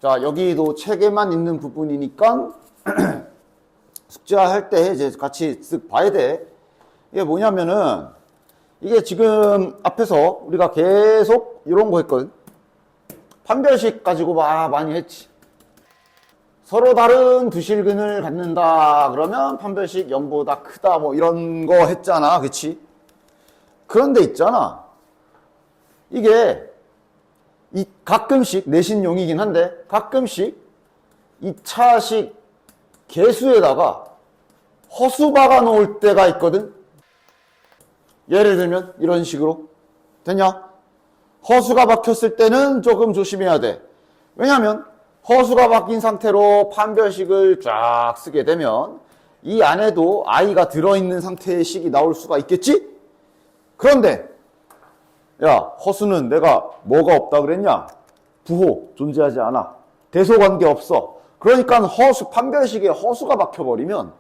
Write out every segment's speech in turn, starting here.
자, 여기도 책에만 있는 부분이니까 숙제할 때 이제 같이 쓱 봐야 돼. 이게 뭐냐면은, 이게 지금 앞에서 우리가 계속 이런 거 했거든. 판별식 가지고 많이 했지. 서로 다른 두 실근을 갖는다 그러면 판별식 0보다 크다 뭐 이런 거 했잖아. 그치? 그런데 있잖아. 이게 가끔씩 내신용이긴 한데 가끔씩 2차식 개수에다가 허수 박아 놓을 때가 있거든. 예를 들면 이런 식으로 되냐? 허수가 박혔을 때는 조금 조심해야 돼. 왜냐하면 허수가 박힌 상태로 판별식을 쫙 쓰게 되면 이 안에도 i가 들어있는 상태의 식이 나올 수가 있겠지? 그런데 야, 허수는 내가 뭐가 없다 그랬냐? 부호 존재하지 않아. 대소관계 없어. 그러니까 판별식에 허수가 박혀버리면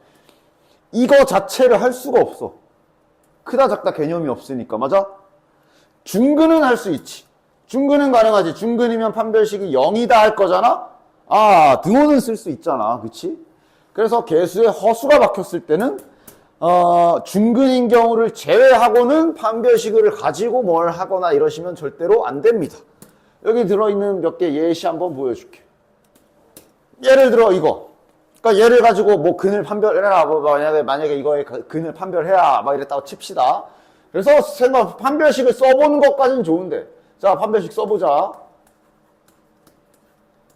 이거 자체를 할 수가 없어. 크다 작다 개념이 없으니까. 맞아? 중근은 할 수 있지. 중근은 가능하지. 중근이면 판별식이 0이다 할 거잖아? 등호는 쓸 수 있잖아. 그치? 그래서 개수에 허수가 박혔을 때는 중근인 경우를 제외하고는 판별식을 가지고 뭘 하거나 이러시면 절대로 안 됩니다. 여기 들어있는 몇 개 예시 한번 보여줄게. 예를 들어 이거. 그러니까 얘를 가지고 뭐 근을 판별해라. 만약에 이거에 근을 판별해야 막 이랬다고 칩시다. 그래서 판별식을 써보는 것까지는 좋은데. 자, 판별식 써보자.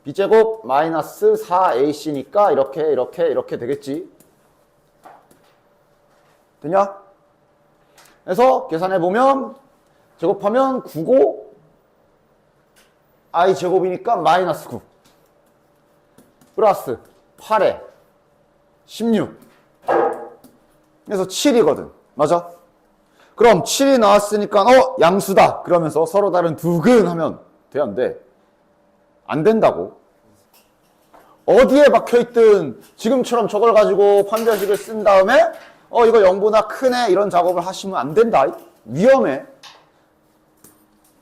b제곱 마이너스 4ac니까 이렇게 되겠지. 되냐? 그래서 계산해보면 제곱하면 9고 i 제곱이니까 마이너스 9 플러스 8에 16 그래서 7이거든. 맞아? 그럼 7이 나왔으니까 양수다 그러면서 서로 다른 두 근 하면 돼 안 돼? 안 된다고. 어디에 박혀있든 지금처럼 저걸 가지고 판별식을 쓴 다음에 이거 0보다 크네 이런 작업을 하시면 안 된다. 위험해.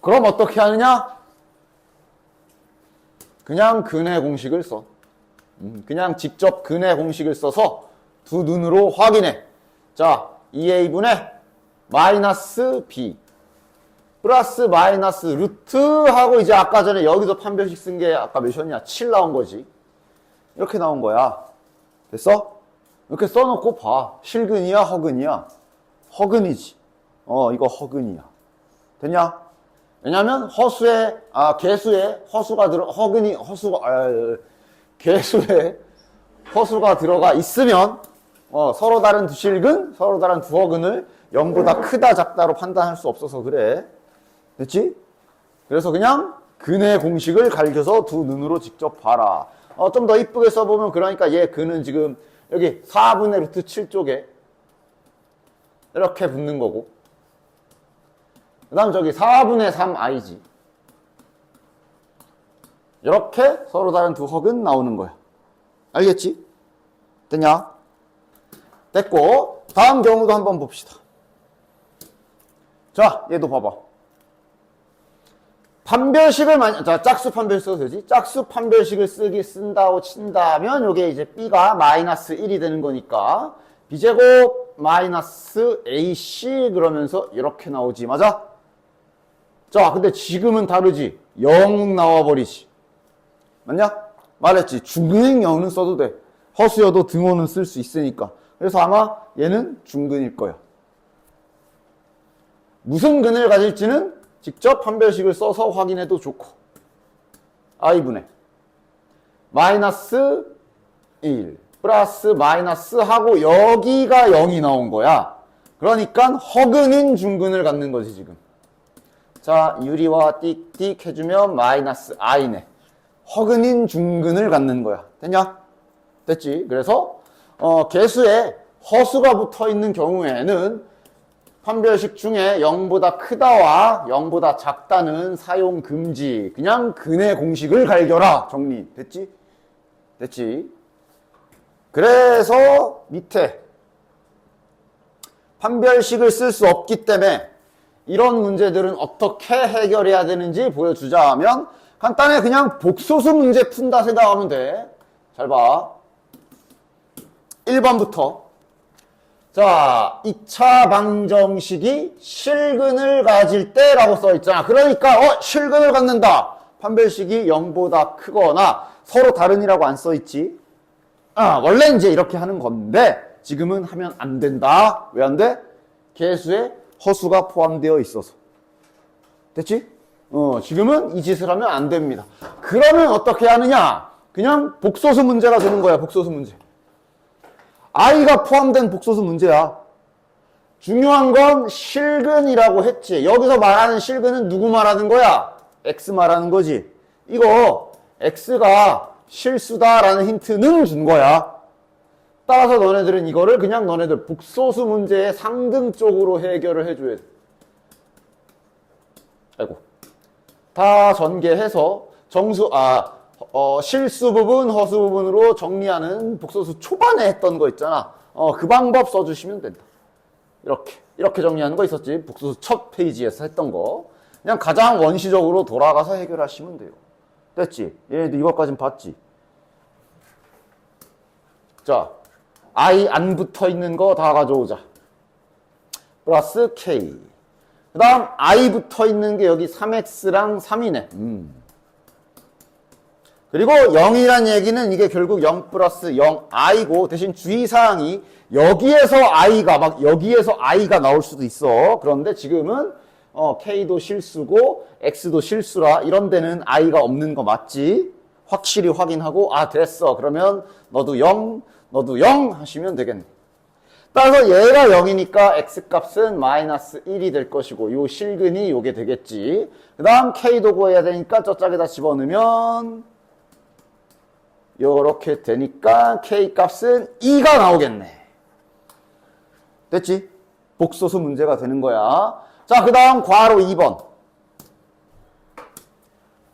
그럼 어떻게 하느냐? 그냥 근의 공식을 써. 그냥 직접 근의 공식을 써서 두 눈으로 확인해. 자, 2a분의 마이너스 b 플러스 마이너스 루트 하고 이제 아까 전에 여기서 판별식 쓴 게 아까 몇이었냐? 7 나온 거지. 이렇게 나온 거야. 됐어? 이렇게 써놓고 봐. 실근이야? 허근이야? 허근이지. 이거 허근이야. 됐냐? 왜냐면 개수에 허수가 개수에 허수가 들어가 있으면 서로 다른 두 실근, 서로 다른 두 허근을 0보다 크다 작다로 판단할 수 없어서 그래. 됐지? 그래서 그냥 근의 공식을 갈겨서 두 눈으로 직접 봐라. 좀 더 이쁘게 써보면 그러니까 얘 근은 지금 여기 4분의 루트 7 쪽에 이렇게 붙는 거고 그 다음 저기 4분의 3i지. 이렇게 서로 다른 두 허근 나오는 거야. 알겠지? 됐냐? 됐고 다음 경우도 한번 봅시다. 자, 얘도 봐봐. 판별식을 짝수 판별식 써도 되지? 짝수 판별식을 쓴다고 친다면 요게 이제 b가 마이너스 1이 되는 거니까 b제곱 마이너스 ac 그러면서 이렇게 나오지. 맞아? 자, 근데 지금은 다르지. 0 나와버리지. 맞냐? 말했지. 중근인 경우는 써도 돼. 허수여도 등호는 쓸 수 있으니까. 그래서 아마 얘는 중근일 거야. 무슨 근을 가질지는 직접 판별식을 써서 확인해도 좋고. i분의 마이너스 1 플러스 마이너스 하고 여기가 0이 나온 거야. 그러니까 허근인 중근을 갖는 거지 지금. 자, 유리와 띡띡 해주면 마이너스 i네. 허근인 중근을 갖는 거야. 됐냐? 됐지? 그래서 개수에 허수가 붙어있는 경우에는 판별식 중에 0보다 크다와 0보다 작다는 사용 금지. 그냥 근의 공식을 갈겨라. 정리. 됐지? 됐지? 그래서 밑에 판별식을 쓸 수 없기 때문에 이런 문제들은 어떻게 해결해야 되는지 보여주자 하면 간단해. 그냥 복소수 문제 푼다 생각하면 돼. 잘 봐. 1번부터. 자, 2차 방정식이 실근을 가질 때라고 써있잖아. 그러니까 실근을 갖는다. 판별식이 0보다 크거나 서로 다른이라고 안 써있지. 원래 이제 이렇게 하는 건데 지금은 하면 안 된다. 왜 안 돼? 개수에 허수가 포함되어 있어서. 됐지? 지금은 이 짓을 하면 안 됩니다. 그러면 어떻게 하느냐? 그냥 복소수 문제가 되는 거야. 복소수 문제. i가 포함된 복소수 문제야. 중요한 건 실근이라고 했지. 여기서 말하는 실근은 누구 말하는 거야? x 말하는 거지. 이거 x가 실수다라는 힌트는 준 거야. 따라서 너네들은 이거를 그냥 너네들 복소수 문제의 상등 쪽으로 해결을 해줘야 돼. 아이고. 다 전개해서 실수 부분, 허수 부분으로 정리하는 복소수 초반에 했던 거 있잖아. 그 방법 써주시면 된다. 이렇게 정리하는 거 있었지. 복소수 첫 페이지에서 했던 거. 그냥 가장 원시적으로 돌아가서 해결하시면 돼요. 됐지? 얘네도 이것까진 봤지? 자, i 안 붙어 있는 거 다 가져오자. 플러스 k. 그 다음 i 붙어 있는 게 여기 3x랑 3이네. 그리고 0이란 얘기는 이게 결국 0 플러스 0i고 대신 주의사항이 여기에서 i가 나올 수도 있어. 그런데 지금은 k도 실수고 x도 실수라. 이런 데는 i가 없는 거 맞지? 확실히 확인하고 됐어. 그러면 너도 0 하시면 되겠네. 따라서 얘가 0이니까 x값은 마이너스 1이 될 것이고 요 실근이 요게 되겠지. 그 다음 k도 구해야 되니까 저짝에다 집어넣으면 요렇게 되니까 k값은 2가 나오겠네. 됐지? 복소수 문제가 되는 거야. 자, 그 다음 괄호 2번.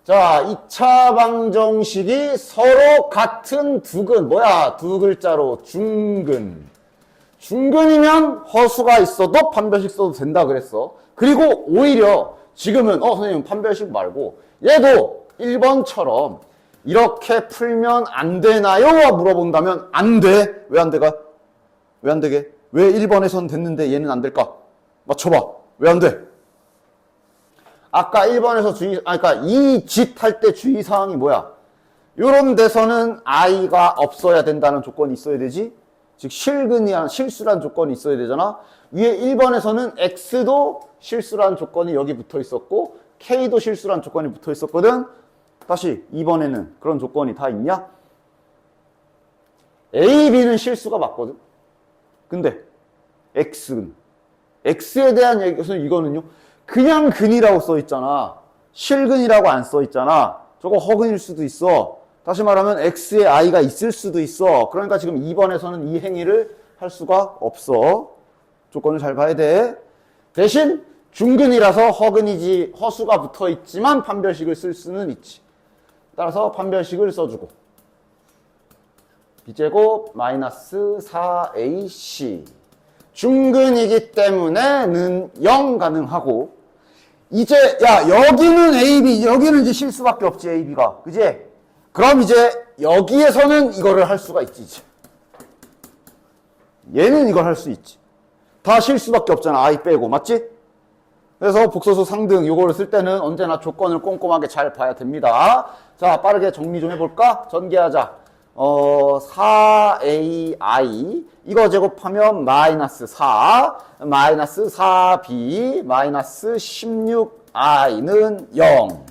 자, 2차 방정식이 서로 같은 두근. 두 글자로 중근. 중근이면 허수가 있어도 판별식 써도 된다 그랬어. 그리고 오히려 지금은 선생님 판별식 말고 얘도 1번처럼 이렇게 풀면 안 되나요? 물어본다면 안 돼. 왜 안 돼가? 왜 안 되게? 왜 1번에선 됐는데 얘는 안 될까? 맞춰봐. 왜 안 돼? 아까 1번에서 그러니까 이 짓 할 때 주의사항이 뭐야? 요런 데서는 i가 없어야 된다는 조건이 있어야 되지? 즉 실수란 조건이 있어야 되잖아. 위에 1번에서는 x도 실수란 조건이 여기 붙어 있었고 k도 실수란 조건이 붙어 있었거든. 다시 2번에는 그런 조건이 다 있냐? a, b는 실수가 맞거든. 근데 x에 대한 얘기에서 이거는요. 그냥 근이라고 써 있잖아. 실근이라고 안 써 있잖아. 저거 허근일 수도 있어. 다시 말하면 x에 i가 있을 수도 있어. 그러니까 지금 2번에서는 이 행위를 할 수가 없어. 조건을 잘 봐야 돼. 대신 중근이라서 허수가 붙어 있지만 판별식을 쓸 수는 있지. 따라서 판별식을 써주고 b제곱 마이너스 4ac 중근이기 때문에는 0 가능하고 이제 여기는 ab 여기는 이제 실수밖에 없지 ab가 그지? 그럼 이제 여기에서는 이거를 할 수가 있지 이제. 얘는 이걸 할 수 있지. 다 실수밖에 없잖아 i 빼고 맞지? 그래서 복소수 상등 요거를 쓸 때는 언제나 조건을 꼼꼼하게 잘 봐야 됩니다. 자, 빠르게 정리 좀 해볼까? 전개하자. 4ai 이거 제곱하면 마이너스 4 마이너스 4b 마이너스 16i는 0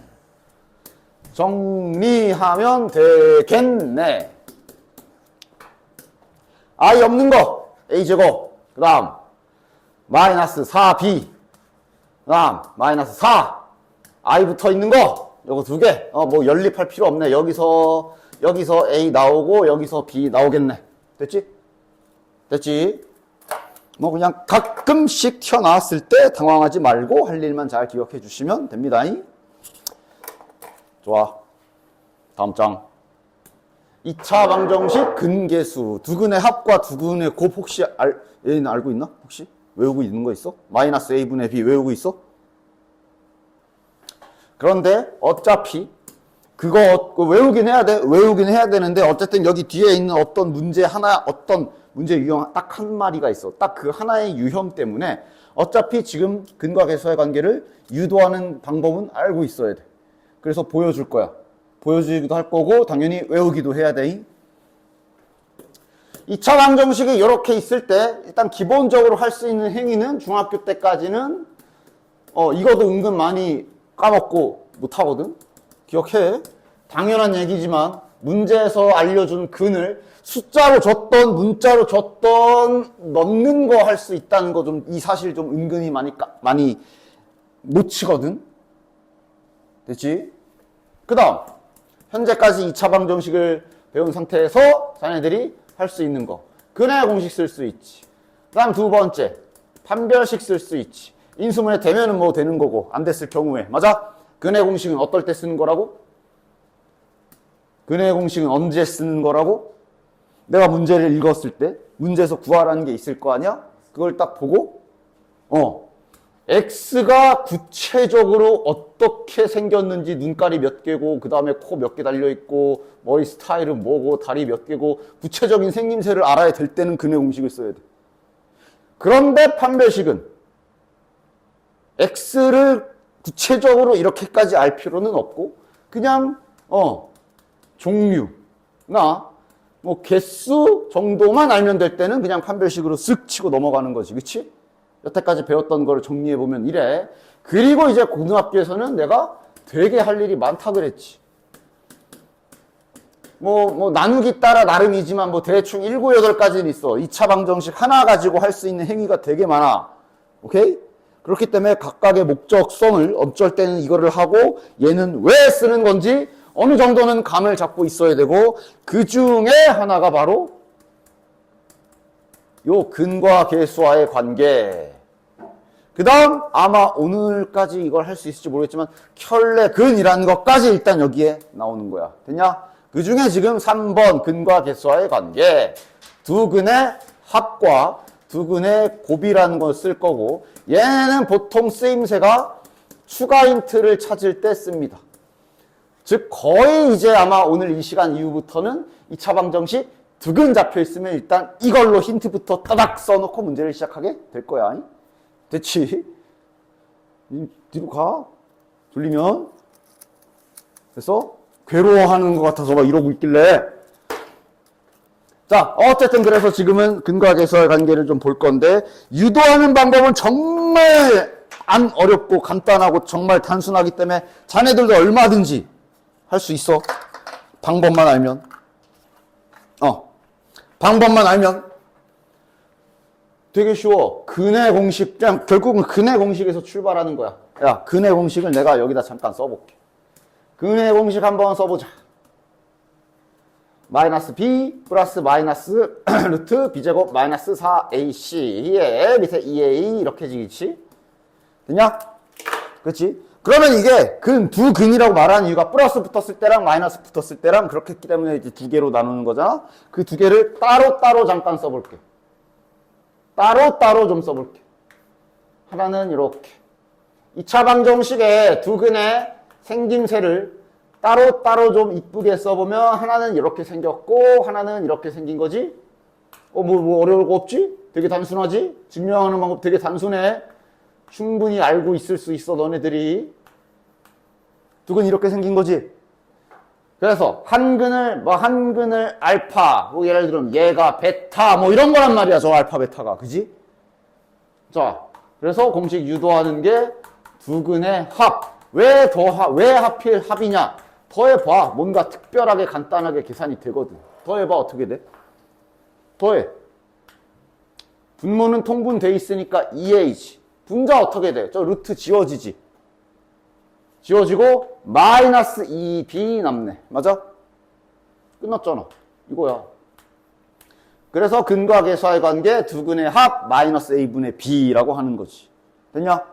정리하면 되겠네. i 없는 거 a제곱 그 다음 마이너스 4b 그 다음 마이너스 4 i 붙어 있는 거 요거 두 개 뭐 연립할 필요 없네. 여기서 A 나오고 여기서 B 나오겠네. 됐지? 뭐 그냥 가끔씩 튀어나왔을 때 당황하지 말고 할 일만 잘 기억해 주시면 됩니다. 좋아. 다음 장. 2차 방정식 근계수. 두근의 합과 두근의 곱 혹시 얘는 알고 있나? 혹시? 외우고 있는 거 있어? 마이너스 A분의 B 외우고 있어? 그런데 어차피 그거 외우긴 해야 돼. 외우긴 해야 되는데 어쨌든 여기 뒤에 있는 어떤 문제 하나, 어떤 문제 유형 딱 한 마리가 있어. 딱 그 하나의 유형 때문에 어차피 지금 근과 계수의 관계를 유도하는 방법은 알고 있어야 돼. 그래서 보여줄 거야. 보여주기도 할 거고 당연히 외우기도 해야 돼. 2차 방정식이 이렇게 있을 때 일단 기본적으로 할 수 있는 행위는 중학교 때까지는 이것도 은근 많이 까먹고 못하거든. 기억해. 당연한 얘기지만 문제에서 알려준 근을 숫자로 줬던 문자로 줬던 넣는 거 할 수 있다는 거 좀 이 사실 좀 은근히 많이 못 치거든. 됐지? 그 다음 현재까지 2차 방정식을 배운 상태에서 자네들이 할 수 있는 거 근의 공식 쓸 수 있지. 그 다음 두 번째 판별식 쓸 수 있지. 인수분해 되면은 뭐 되는 거고 안 됐을 경우에 맞아? 근의 공식은 어떨 때 쓰는 거라고? 근의 공식은 언제 쓰는 거라고? 내가 문제를 읽었을 때 문제에서 구하라는 게 있을 거 아니야? 그걸 딱 보고 X가 구체적으로 어떻게 생겼는지 눈깔이 몇 개고 그 다음에 코 몇 개 달려있고 머리 스타일은 뭐고 다리 몇 개고 구체적인 생김새를 알아야 될 때는 근의 공식을 써야 돼. 그런데 판별식은 X를 구체적으로 이렇게까지 알 필요는 없고 그냥 종류나 뭐 개수 정도만 알면 될 때는 그냥 판별식으로 쓱 치고 넘어가는 거지. 그치? 여태까지 배웠던 거를 정리해보면 이래. 그리고 이제 고등학교에서는 내가 되게 할 일이 많다 그랬지. 뭐 나누기 따라 나름이지만 뭐 대충 7, 8가지는 있어. 2차 방정식 하나 가지고 할 수 있는 행위가 되게 많아. 오케이? 그렇기 때문에 각각의 목적성을 어쩔 때는 이거를 하고 얘는 왜 쓰는 건지 어느 정도는 감을 잡고 있어야 되고 그 중에 하나가 바로 요 근과 계수와의 관계. 그 다음 아마 오늘까지 이걸 할 수 있을지 모르겠지만 켤레근이라는 것까지 일단 여기에 나오는 거야. 됐냐? 그 중에 지금 3번 근과 계수와의 관계 두 근의 합과 두 근의 곱이라는 걸 쓸 거고 얘는 보통 쓰임새가 추가 힌트를 찾을 때 씁니다. 즉 거의 이제 아마 오늘 이 시간 이후부터는 2차 방정식 두 근 잡혀 있으면 일단 이걸로 힌트부터 따닥 써놓고 문제를 시작하게 될 거야. 됐지? 뒤로 가. 졸리면. 그래서 괴로워하는 것 같아서 막 이러고 있길래. 자, 어쨌든 그래서 지금은 근과 계수의 관계를 좀 볼 건데 유도하는 방법은 정말 안 어렵고 간단하고 정말 단순하기 때문에 자네들도 얼마든지 할 수 있어. 방법만 알면. 방법만 알면 되게 쉬워. 근의 공식, 그냥 결국은 근의 공식에서 출발하는 거야. 야, 근의 공식을 내가 여기다 잠깐 써볼게. 근의 공식 한번 써보자. 마이너스 b 플러스 마이너스 루트 b제곱 마이너스 4ac 밑에 2a 이렇게 지겠지? 됐냐? 그렇지? 그러면 이게 두 근이라고 말하는 이유가 플러스 붙었을 때랑 마이너스 붙었을 때랑 그렇게 했기 때문에 이제 두 개로 나누는 거잖아. 그 두 개를 따로따로 잠깐 써볼게. 따로따로 좀 써볼게. 하나는 이렇게 2차 방정식의 두 근의 생김새를 따로따로 좀 이쁘게 써보면 하나는 이렇게 생겼고 하나는 이렇게 생긴 거지. 뭐 어려울 거 없지? 되게 단순하지? 증명하는 방법 되게 단순해. 충분히 알고 있을 수 있어 너네들이. 두 근 이렇게 생긴 거지. 그래서 한 근을 알파, 뭐 예를 들면 얘가 베타 뭐 이런 거란 말이야. 저 알파 베타가. 그지? 자, 그래서 공식 유도하는 게 두 근의 합. 왜 하필 합이냐? 더해봐. 뭔가 특별하게 간단하게 계산이 되거든. 더해봐. 어떻게 돼? 더해. 분모는 통분돼 있으니까 2a지. 분자 어떻게 돼? 저 루트 지워지지. 지워지고 마이너스 2b 남네. 맞아? 끝났잖아. 이거야. 그래서 근과 계수와의 관계 두 근의 합 마이너스 a분의 b라고 하는 거지. 됐냐?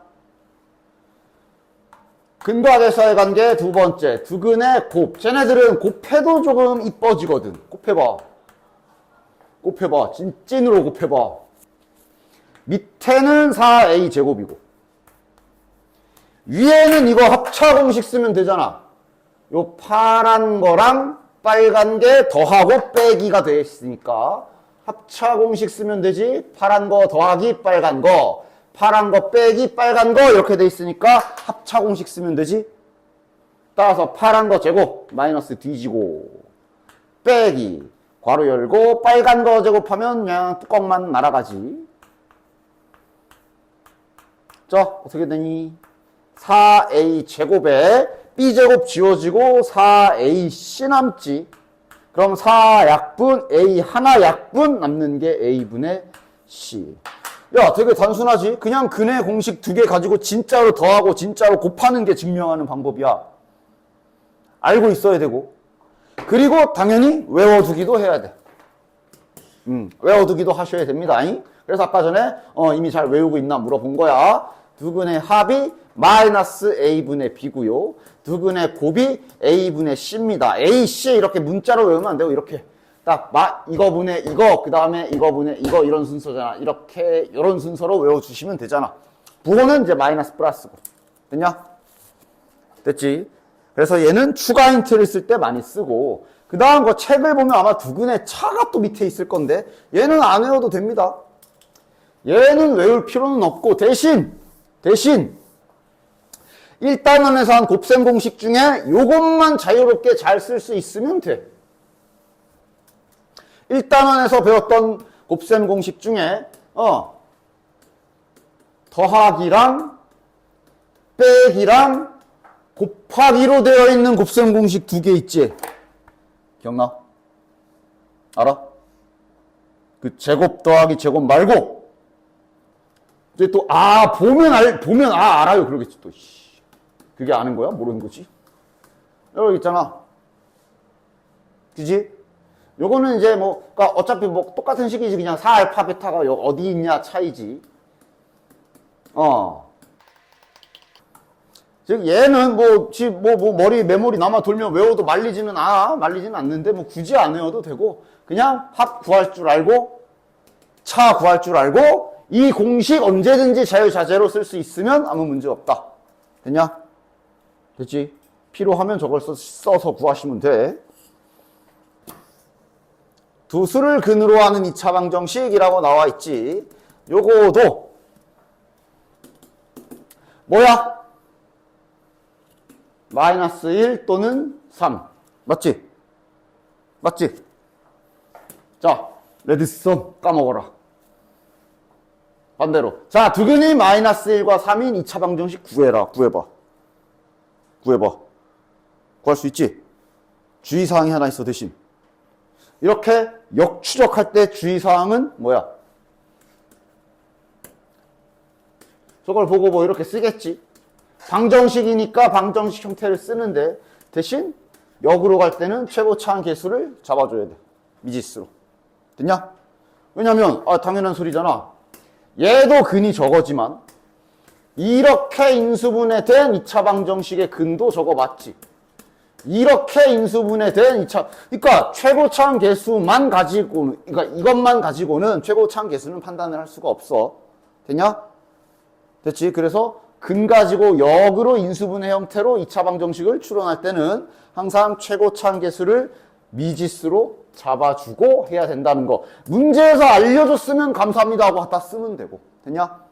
근과 계수와의 관계 두 번째 두 근의 곱. 쟤네들은 곱해도 조금 이뻐지거든. 곱해봐. 곱해봐. 찐으로 곱해봐. 밑에는 4a 제곱이고 위에는 이거 합차 공식 쓰면 되잖아. 요 파란 거랑 빨간 게 더하고 빼기가 돼 있으니까 합차 공식 쓰면 되지. 파란 거 더하기 빨간 거, 파란 거 빼기 빨간 거 이렇게 돼 있으니까 합차 공식 쓰면 되지. 따라서 파란 거 제곱 마이너스 뒤지고 빼기 괄호 열고 빨간 거 제곱하면 그냥 뚜껑만 날아가지. 자, 어떻게 되니? 4a 제곱에 b제곱 지워지고 4ac 남지. 그럼 4약분 a 하나 약분 남는 게 a분의 c. 야, 되게 단순하지? 그냥 근의 공식 두 개 가지고 진짜로 더하고 진짜로 곱하는 게 증명하는 방법이야. 알고 있어야 되고. 그리고 당연히 외워두기도 해야 돼. 외워두기도 하셔야 됩니다. 그래서 아까 전에 이미 잘 외우고 있나 물어본 거야. 두근의 합이 마이너스 a분의 b고요. 두근의 곱이 a분의 c입니다. a, c 이렇게 문자로 외우면 안 되고 이렇게 딱 이거분의 이거 그 다음에 이거분의 이거 이런 순서잖아. 이렇게 이런 순서로 외워주시면 되잖아. 부호는 이제 마이너스 플러스고. 됐냐? 됐지? 그래서 얘는 추가 힌트를 쓸 때 많이 쓰고 그 다음 거 책을 보면 아마 두근의 차가 또 밑에 있을 건데 얘는 안 외워도 됩니다. 얘는 외울 필요는 없고 대신 1단원에서 한 곱셈 공식 중에 요것만 자유롭게 잘 쓸 수 있으면 돼. 1단원에서 배웠던 곱셈 공식 중에 더하기랑 빼기랑 곱하기로 되어 있는 곱셈 공식 두 개 있지? 기억나? 알아? 그 제곱 더하기 제곱 말고 이제 또 보면 알아요 그러겠지 또. 그게 아는 거야? 모르는 거지? 여기 있잖아. 그지? 요거는 이제 그러니까 어차피 똑같은 식이지. 그냥 4알파 베타가 어디 있냐 차이지. 즉 얘는 메모리 남아 돌면 외워도 말리지는 않는데 굳이 안 외워도 되고 그냥 합 구할 줄 알고 차 구할 줄 알고 이 공식 언제든지 자유자재로 쓸 수 있으면 아무 문제 없다. 됐냐? 됐지? 필요하면 저걸 써서 구하시면 돼. 두 수를 근으로 하는 2차 방정식이라고 나와 있지. 요거도 뭐야? 마이너스 1 또는 3. 맞지? 자, 레드선 까먹어라. 반대로. 자, 두근이 마이너스 1과 3인 2차 방정식 구해봐. 구할 수 있지? 주의사항이 하나 있어, 대신. 이렇게 역추적할 때 주의사항은 뭐야? 저걸 보고 이렇게 쓰겠지? 방정식이니까 방정식 형태를 쓰는데 대신 역으로 갈 때는 최고차항 개수를 잡아줘야 돼. 미지수로. 됐냐? 왜냐면 당연한 소리잖아. 얘도 근이 저거지만 이렇게 인수분해된 2차 방정식의 근도 저거 맞지? 이렇게 인수분해된 2차 그러니까 최고차항 개수만 가지고 그러니까 이것만 가지고는 최고차항 개수는 판단을 할 수가 없어. 됐냐? 됐지? 그래서 근 가지고 역으로 인수분해 형태로 2차 방정식을 추론할 때는 항상 최고차항 개수를 미지수로 잡아주고 해야 된다는 거. 문제에서 알려줬으면 감사합니다 하고 갖다 쓰면 되고. 됐냐?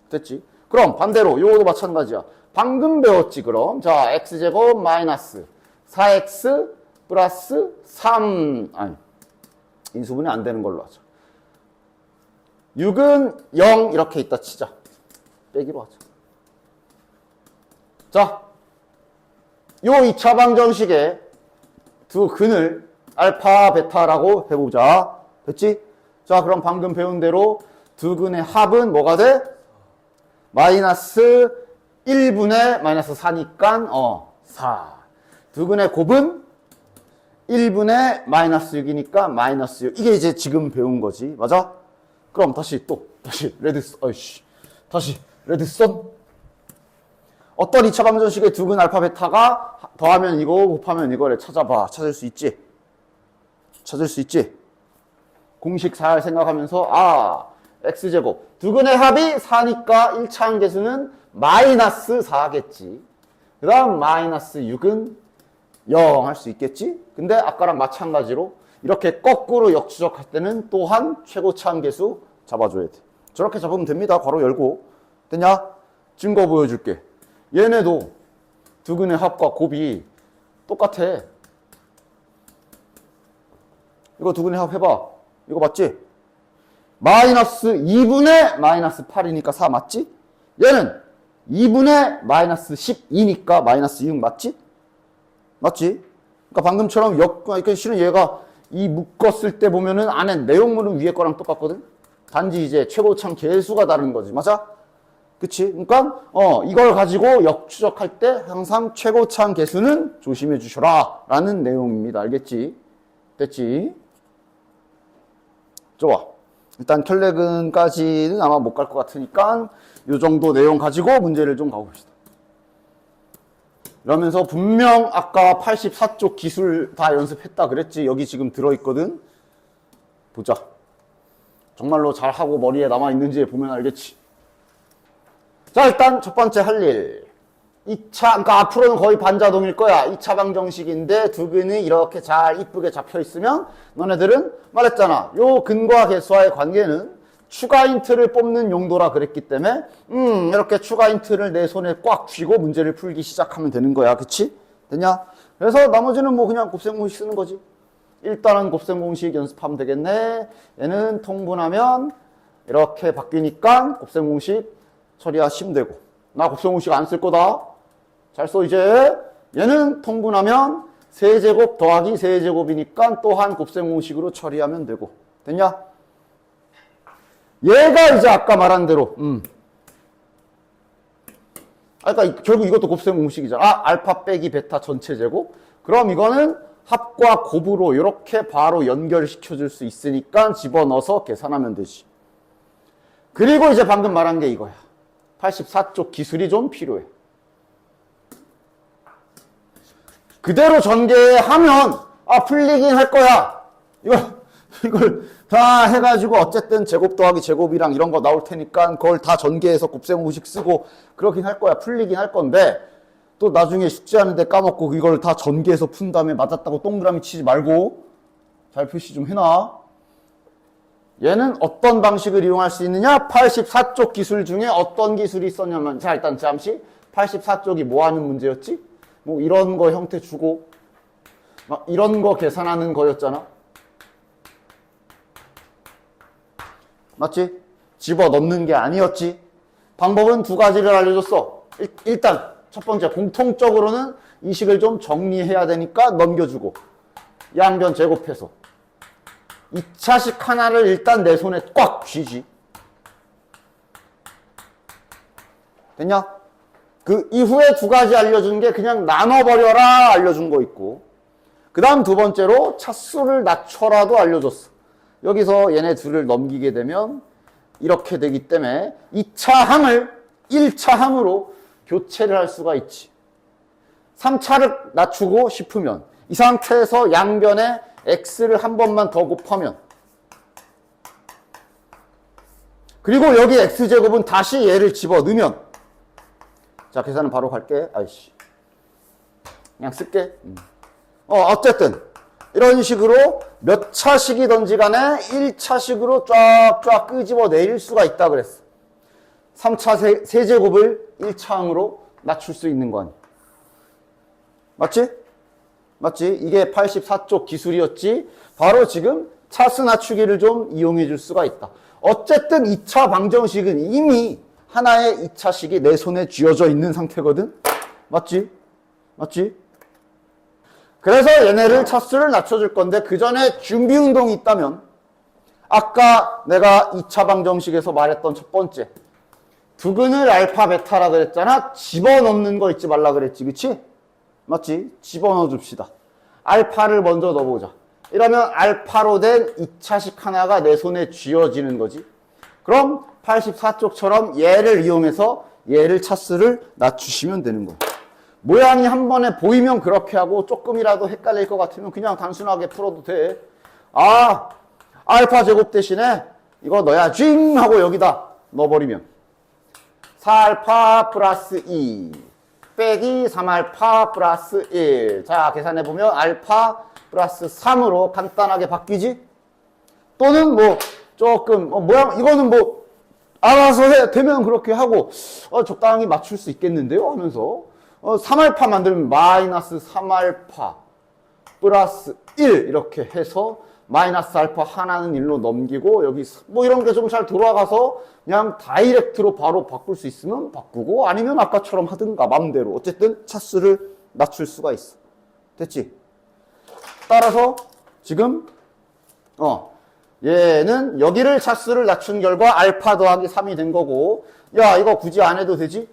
됐지? 그럼 반대로 요것도 마찬가지야. 방금 배웠지 그럼. 자, x제곱 마이너스 4x 플러스 3 인수분해 안 되는 걸로 하자. 6은 0 이렇게 있다 치자. 빼기로 하자. 자, 요 2차 방정식의 두 근을 알파, 베타라고 해보자. 됐지? 자, 그럼 방금 배운 대로 두 근의 합은 뭐가 돼? 마이너스 1분의 마이너스 4니까 4. 두 근의 곱은 1분의 마이너스 6이니까 마이너스 6. 이게 이제 지금 배운 거지. 맞아? 그럼 다시 레드선. 어떤 2차 방정식의 두 근 알파 베타가 더하면 이거 곱하면 이거를 찾아봐. 찾을 수 있지? 공식 잘 생각하면서 x제곱 두 근의 합이 4니까 1차항 개수는 마이너스 4겠지. 그 다음 마이너스 6은 0 할 수 있겠지? 근데 아까랑 마찬가지로 이렇게 거꾸로 역추적할 때는 또한 최고차 함계수 잡아줘야 돼. 저렇게 잡으면 됩니다. 괄호 열고. 됐냐? 증거 보여줄게. 얘네도 두근의 합과 곱이 똑같아. 이거 두근의 합 해봐. 이거 맞지? 마이너스 2분의 마이너스 8이니까 4 맞지? 얘는 2분의 마이너스 12니까 마이너스 6 맞지? 맞지? 그러니까 방금처럼 그러니까 실은 얘가 이 묶었을 때 보면은 안에 내용물은 위에 거랑 똑같거든? 단지 이제 최고참 계수가 다른 거지. 맞아? 그치? 그러니까, 이걸 가지고 역추적할 때 항상 최고참 계수는 조심해 주셔라. 라는 내용입니다. 알겠지? 됐지? 좋아. 일단 켤레근까지는 아마 못 갈 것 같으니까 이 정도 내용 가지고 문제를 좀 가봅시다. 이러면서 분명 아까 84쪽 기술 다 연습했다 그랬지? 여기 지금 들어있거든? 보자. 정말로 잘하고 머리에 남아있는지 보면 알겠지? 자, 일단 첫 번째 할 일. 2차, 그러니까 앞으로는 거의 반자동일 거야. 2차 방정식인데 두근이 이렇게 잘 이쁘게 잡혀 있으면 너네들은 말했잖아. 요 근과 계수와의 관계는 추가 힌트를 뽑는 용도라 그랬기 때문에 이렇게 추가 힌트를 내 손에 꽉 쥐고 문제를 풀기 시작하면 되는 거야. 그치? 됐냐? 그래서 나머지는 뭐 그냥 곱셈 공식 쓰는 거지. 일단은 곱셈 공식 연습하면 되겠네. 얘는 통분하면 이렇게 바뀌니까 곱셈 공식 처리하시면 되고. 나 곱셈 공식 안 쓸 거다. 잘 써 이제. 얘는 통분하면 세제곱 더하기 세제곱이니까 또한 곱셈 공식으로 처리하면 되고. 됐냐? 얘가 이제 아까 말한 대로 그러니까 결국 이것도 곱셈 공식이잖아. 알파 빼기 베타 전체 제곱. 그럼 이거는 합과 곱으로 이렇게 바로 연결시켜 줄 수 있으니까 집어넣어서 계산하면 되지. 그리고 이제 방금 말한 게 이거야. 84쪽 기술이 좀 필요해. 그대로 전개하면 풀리긴 할 거야. 이걸 다 해가지고 어쨌든 제곱 더하기 제곱이랑 이런 거 나올 테니까 그걸 다 전개해서 곱셈 공식 쓰고 그러긴 할 거야. 풀리긴 할 건데 또 나중에 숙제하는데 까먹고 이걸 다 전개해서 푼 다음에 맞았다고 동그라미 치지 말고 잘 표시 좀 해놔. 얘는 어떤 방식을 이용할 수 있느냐? 84쪽 기술 중에 어떤 기술이 있었냐면, 자, 일단 잠시 84쪽이 뭐 하는 문제였지? 뭐 이런 거 형태 주고 막 이런 거 계산하는 거였잖아. 맞지? 집어넣는 게 아니었지. 방법은 두 가지를 알려줬어. 일단 첫 번째 공통적으로는 이 식을 좀 정리해야 되니까 넘겨주고 양변 제곱해서 2차식 하나를 일단 내 손에 꽉 쥐지. 됐냐? 그 이후에 두 가지 알려준 게 그냥 나눠버려라 알려준 거 있고 그 다음 두 번째로 차수를 낮춰라도 알려줬어. 여기서 얘네 둘을 넘기게 되면 이렇게 되기 때문에 2차 항을 1차 항으로 교체를 할 수가 있지. 3차를 낮추고 싶으면 이 상태에서 양변에 x를 한 번만 더 곱하면 그리고 여기 x제곱은 다시 얘를 집어넣으면 자 계산은 바로 갈게. 아이씨 그냥 쓸게. 어쨌든 이런 식으로 몇 차식이든지 간에 1차식으로 쫙쫙 끄집어 내릴 수가 있다 그랬어. 3차 세제곱을 1차항으로 낮출 수 있는 거 아니야. 맞지? 맞지? 이게 84쪽 기술이었지. 바로 지금 차수 낮추기를 좀 이용해 줄 수가 있다. 어쨌든 2차 방정식은 이미 하나의 2차식이 내 손에 쥐어져 있는 상태거든. 맞지? 맞지? 그래서 얘네를 차수를 낮춰줄 건데 그 전에 준비 운동이 있다면 아까 내가 2차 방정식에서 말했던 첫 번째 두근을 알파 베타라 그랬잖아. 집어넣는 거 잊지 말라 그랬지. 그치? 맞지? 집어넣어 줍시다. 알파를 먼저 넣어보자. 이러면 알파로 된 2차식 하나가 내 손에 쥐어지는 거지. 그럼 84쪽처럼 얘를 이용해서 얘를 차수를 낮추시면 되는 거야. 모양이 한 번에 보이면 그렇게 하고 조금이라도 헷갈릴 것 같으면 그냥 단순하게 풀어도 돼. 알파 제곱 대신에 이거 넣어야 징 하고 여기다 넣어버리면 4알파 플러스 2 빼기 3알파 플러스 1. 자, 계산해보면 알파 플러스 3으로 간단하게 바뀌지? 또는 뭐 조금 모양 이거는 뭐 알아서 되면 그렇게 하고 적당히 맞출 수 있겠는데요 하면서 3알파 만들면 마이너스 3알파 플러스 1 이렇게 해서 마이너스 알파 하나는 1로 넘기고 여기 뭐 이런 게 좀 잘 돌아가서 그냥 다이렉트로 바로 바꿀 수 있으면 바꾸고 아니면 아까처럼 하든가 맘대로 어쨌든 차수를 낮출 수가 있어. 됐지? 따라서 지금 얘는 여기를 차수를 낮춘 결과 알파 더하기 3이 된 거고 야 이거 굳이 안 해도 되지?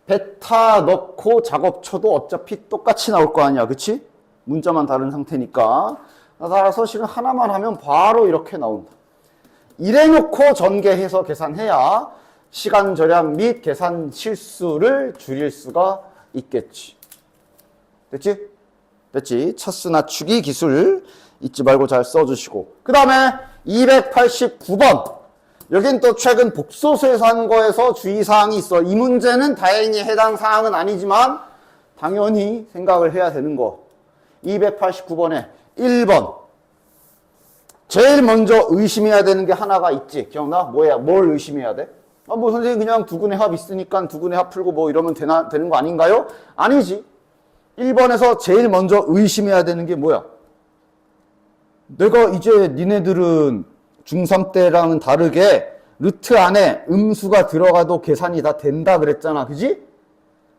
베타 넣고 작업 쳐도 어차피 똑같이 나올 거 아니야 그치? 문자만 다른 상태니까 따라서 실은 하나만 하면 바로 이렇게 나온다. 이래놓고 전개해서 계산해야 시간 절약 및 계산 실수를 줄일 수가 있겠지. 됐지? 됐지? 차수 낮추기 기술 잊지 말고 잘 써주시고 그 다음에 289번 여긴 또 최근 복소수에서 한 거에서 주의사항이 있어. 이 문제는 다행히 해당 사항은 아니지만 당연히 생각을 해야 되는 거. 289번에 1번 제일 먼저 의심해야 되는 게 하나가 있지. 기억나? 뭐야? 뭘 의심해야 돼? 뭐 선생님 그냥 두근의 합 있으니까 두근의 합 풀고 뭐 이러면 되는 거 아닌가요? 아니지. 1번에서 제일 먼저 의심해야 되는 게 뭐야? 내가 이제 니네들은 중3 때랑은 다르게 루트 안에 음수가 들어가도 계산이 다 된다 그랬잖아. 그지?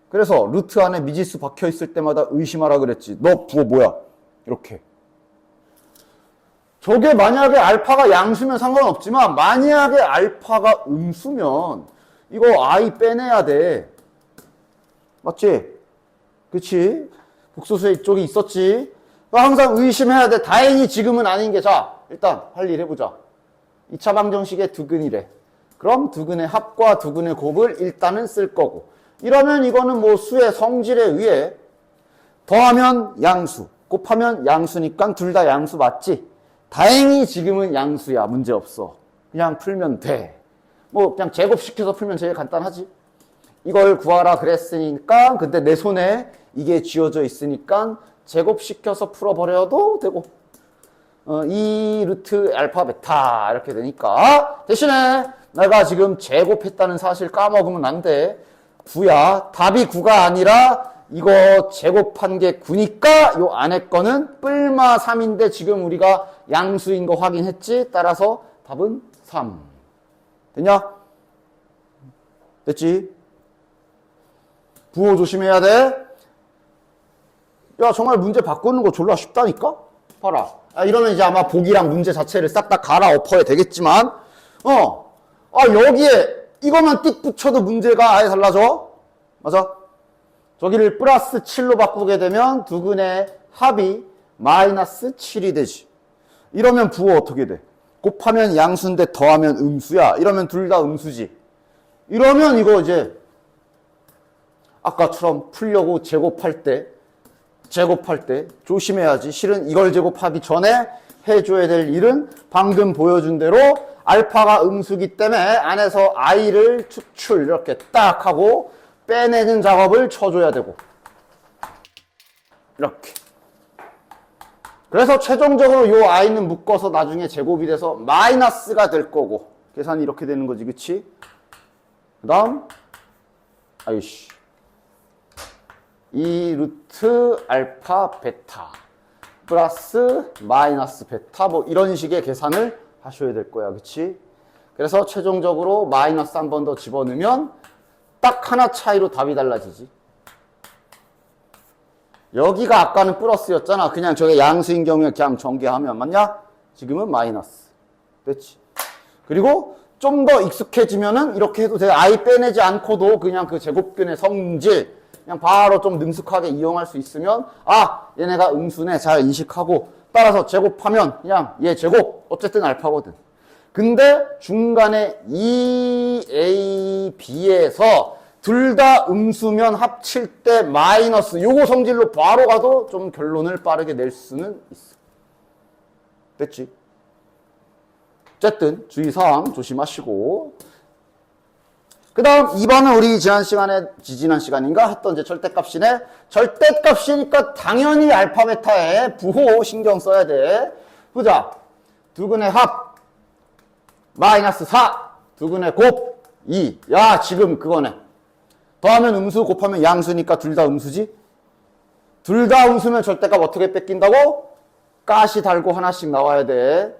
그래서 루트 안에 미지수 박혀 있을 때마다 의심하라 그랬지. 너 부호 뭐야? 이렇게. 저게 만약에 알파가 양수면 상관없지만 만약에 알파가 음수면 이거 i 빼내야 돼. 맞지? 그치? 복소수에 이쪽이 있었지. 항상 의심해야 돼. 다행히 지금은 아닌 게 자 일단 할 일 해보자. 2차 방정식의 두근이래. 그럼 두근의 합과 두근의 곱을 일단은 쓸 거고 이러면 이거는 뭐 수의 성질에 의해 더하면 양수 곱하면 양수니까 둘 다 양수 맞지? 다행히 지금은 양수야. 문제없어. 그냥 풀면 돼. 뭐 그냥 제곱시켜서 풀면 제일 간단하지. 이걸 구하라 그랬으니까 근데 내 손에 이게 쥐어져 있으니까 제곱시켜서 풀어버려도 되고 2 루트 알파 베타 이렇게 되니까 대신에 내가 지금 제곱했다는 사실 까먹으면 안 돼. 9야. 답이 9가 아니라 이거 제곱한 게 9니까 요 안에 거는 뿔마 3인데 지금 우리가 양수인 거 확인했지? 따라서 답은 3. 됐냐? 됐지? 부호 조심해야 돼. 야 정말 문제 바꾸는 거 졸라 쉽다니까? 봐라. 이러면 이제 아마 보기랑 문제 자체를 싹 다 갈아엎어야 되겠지만 여기에 이거만 띡 붙여도 문제가 아예 달라져. 맞아? 저기를 플러스 7로 바꾸게 되면 두근의 합이 마이너스 7이 되지. 이러면 부호 어떻게 돼? 곱하면 양수인데 더하면 음수야. 이러면 둘 다 음수지. 이러면 이거 이제 아까처럼 풀려고 제곱할 때 조심해야지. 실은 이걸 제곱하기 전에 해줘야 될 일은 방금 보여준 대로 알파가 음수기 때문에 안에서 i를 추출 이렇게 딱 하고 빼내는 작업을 쳐줘야 되고 이렇게. 그래서 최종적으로 요 i는 묶어서 나중에 제곱이 돼서 마이너스가 될 거고 계산이 이렇게 되는 거지. 그치? 그 다음 2 루트 알파 베타 플러스 마이너스 베타 뭐 이런 식의 계산을 하셔야 될 거야. 그치? 그래서 최종적으로 마이너스 한 번 더 집어넣으면 딱 하나 차이로 답이 달라지지. 여기가 아까는 플러스였잖아. 그냥 저게 양수인 경우에 그냥 전개하면 맞냐? 지금은 마이너스. 됐지? 그리고 좀 더 익숙해지면은 이렇게 해도 돼. i 빼내지 않고도 그냥 그 제곱근의 성질 그냥 바로 좀 능숙하게 이용할 수 있으면 얘네가 음수네 잘 인식하고 따라서 제곱하면 그냥 얘 제곱 어쨌든 알파거든. 근데 중간에 A, B에서 둘 다 음수면 합칠 때 마이너스 요거 성질로 바로 가도 좀 결론을 빠르게 낼 수는 있어. 됐지? 어쨌든 주의사항 조심하시고 그 다음 2번은 우리 지난 시간인가 했던 이제 절대값이네. 절대값이니까 당연히 알파, 베타에 부호 신경 써야 돼. 보자. 두근의 합, 마이너스 4, 두근의 곱, 2. 야, 지금 그거네. 더하면 음수, 곱하면 양수니까 둘 다 음수지? 둘 다 음수면 절대값 어떻게 뺏긴다고? 가시 달고 하나씩 나와야 돼.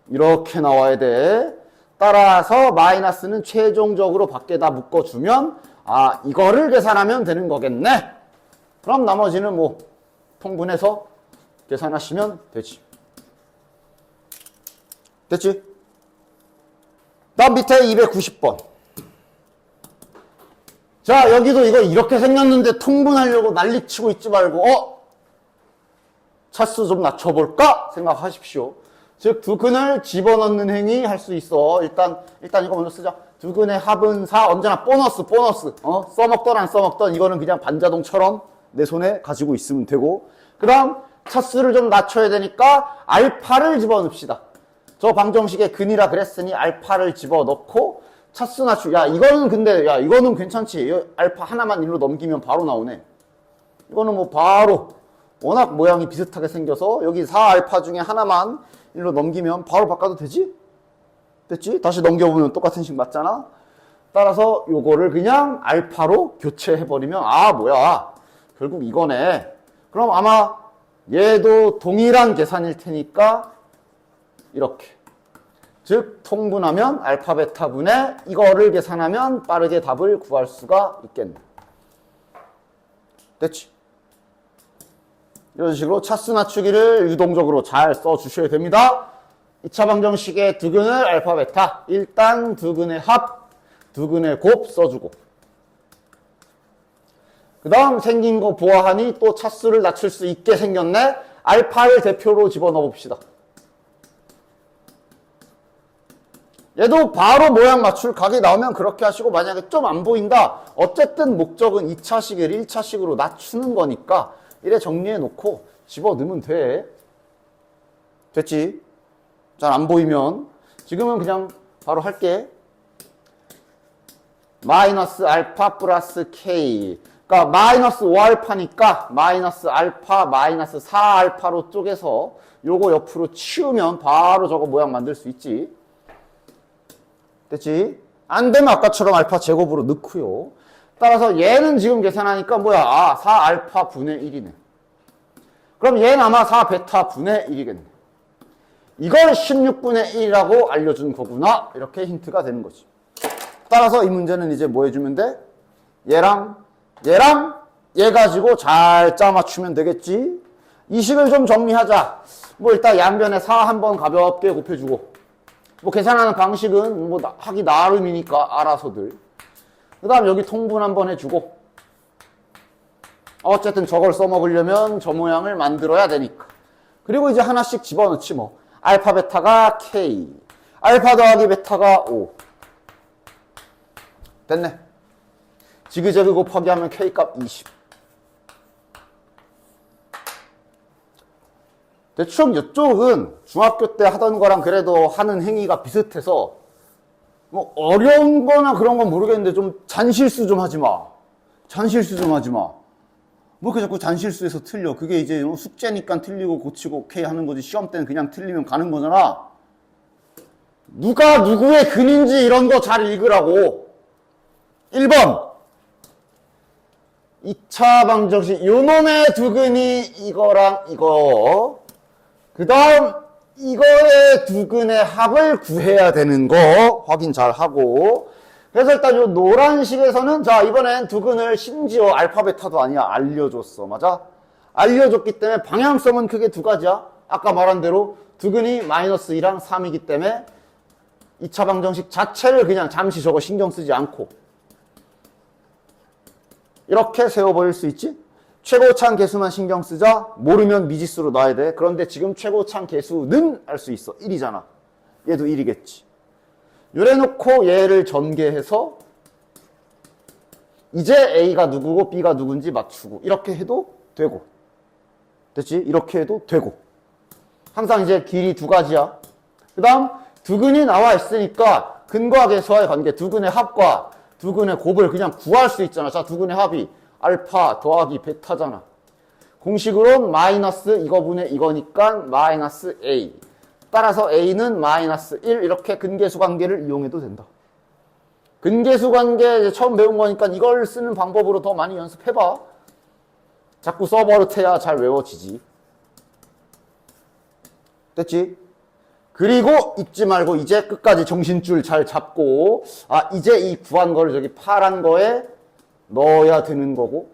이렇게 나와야 돼. 따라서 마이너스는 최종적으로 밖에다 묶어주면 아, 이거를 계산하면 되는 거겠네. 그럼 나머지는 뭐 통분해서 계산하시면 되지. 됐지? 다음 밑에 290번. 자, 여기도 이거 이렇게 생겼는데 통분하려고 난리치고 있지 말고 차수 좀 낮춰볼까 생각하십시오. 즉 두근을 집어넣는 행위 할 수 있어. 일단 이거 먼저 쓰자. 두근의 합은 4. 언제나 보너스. 써먹던 안 써먹던 이거는 그냥 반자동처럼 내 손에 가지고 있으면 되고. 그 다음 차수를 좀 낮춰야 되니까 알파를 집어넣읍시다. 저 방정식에 근이라 그랬으니 알파를 집어넣고 차수 낮추. 야, 이거는 근데 야, 이거는 괜찮지. 알파 하나만 일로 넘기면 바로 나오네. 이거는 뭐 바로 워낙 모양이 비슷하게 생겨서 여기 4알파 중에 하나만 일로 넘기면 바로 바꿔도 되지? 됐지? 다시 넘겨보면 똑같은 식 맞잖아? 따라서 요거를 그냥 알파로 교체해버리면 아, 뭐야. 결국 이거네. 그럼 아마 얘도 동일한 계산일 테니까 이렇게. 즉 통분하면 알파 베타 분의 이거를 계산하면 빠르게 답을 구할 수가 있겠네. 됐지? 이런 식으로 차수 낮추기를 유동적으로 잘 써주셔야 됩니다. 2차 방정식의 두근을 알파 베타. 일단 두근의 합, 두근의 곱 써주고. 그 다음 생긴 거 보아하니 또 차수를 낮출 수 있게 생겼네. 알파를 대표로 집어넣어 봅시다. 얘도 바로 모양 맞출 각이 나오면 그렇게 하시고, 만약에 좀 안 보인다. 어쨌든 목적은 2차식을 1차식으로 낮추는 거니까 이래 정리해 놓고 집어넣으면 돼. 됐지? 잘 안 보이면 지금은 그냥 바로 할게. 마이너스 알파 플러스 K. 그러니까 마이너스 5알파니까 마이너스 알파 마이너스 4알파로 쪼개서 요거 옆으로 치우면 바로 저거 모양 만들 수 있지. 됐지? 안 되면 아까처럼 알파 제곱으로 넣고요. 따라서 얘는 지금 계산하니까 뭐야? 아, 4알파 분의 1이네. 그럼 얘는 아마 4베타 분의 1이겠네. 이걸 16분의 1이라고 알려준 거구나. 이렇게 힌트가 되는 거지. 따라서 이 문제는 이제 뭐 해주면 돼? 얘랑 얘 가지고 잘 짜 맞추면 되겠지. 이 식을 좀 정리하자. 뭐 일단 양변에 4 한번 가볍게 곱해주고, 뭐 계산하는 방식은 뭐 하기 나름이니까 알아서들. 그 다음 여기 통분 한번 해주고, 어쨌든 저걸 써먹으려면 저 모양을 만들어야 되니까. 그리고 이제 하나씩 집어넣지 뭐. 알파 베타가 K, 알파 더하기 베타가 5. 됐네. 지그재그 곱하기 하면 K값 20. 대충 이쪽은 중학교 때 하던 거랑 그래도 하는 행위가 비슷해서 뭐 어려운 거나 그런 건 모르겠는데 좀 잔실수 좀 하지 마. 잔실수 좀 하지 마. 뭐 이렇게 자꾸 잔실수해서 틀려. 그게 이제 숙제니까 틀리고 고치고 오케이 하는 거지. 시험 때는 그냥 틀리면 가는 거잖아. 누가 누구의 근인지 이런 거 잘 읽으라고. 1번 2차 방정식 요놈의 두근이 이거랑 이거, 그 다음 이거의 두근의 합을 구해야 되는 거 확인 잘 하고. 그래서 일단 요 노란식에서는 자, 이번엔 두근을 심지어 알파 베타도 아니야, 알려줬어. 맞아? 알려줬기 때문에 방향성은 크게 두 가지야. 아까 말한 대로 두근이 마이너스 2랑 3이기 때문에 2차 방정식 자체를 그냥 잠시 저거 신경 쓰지 않고 이렇게 세워버릴 수 있지. 최고차항 계수만 신경 쓰자. 모르면 미지수로 놔야 돼. 그런데 지금 최고차항 계수는 알 수 있어. 1이잖아. 얘도 1이겠지. 요래 놓고 얘를 전개해서 이제 A가 누구고 B가 누군지 맞추고 이렇게 해도 되고. 됐지? 이렇게 해도 되고. 항상 이제 길이 두 가지야. 그 다음 두근이 나와 있으니까 근과 계수와의 관계, 두근의 합과 두근의 곱을 그냥 구할 수 있잖아. 자, 두근의 합이 알파 더하기 베타잖아. 공식으로는 마이너스 이거분의 이거니까 마이너스 A. 따라서 A는 마이너스 1 이렇게 근계수 관계를 이용해도 된다. 근계수 관계 처음 배운 거니까 이걸 쓰는 방법으로 더 많이 연습해봐. 자꾸 써버릇해야 잘 외워지지. 됐지? 그리고 잊지 말고 이제 끝까지 정신줄 잘 잡고 이제 이 구한 거를 저기 파란 거에 넣어야 되는 거고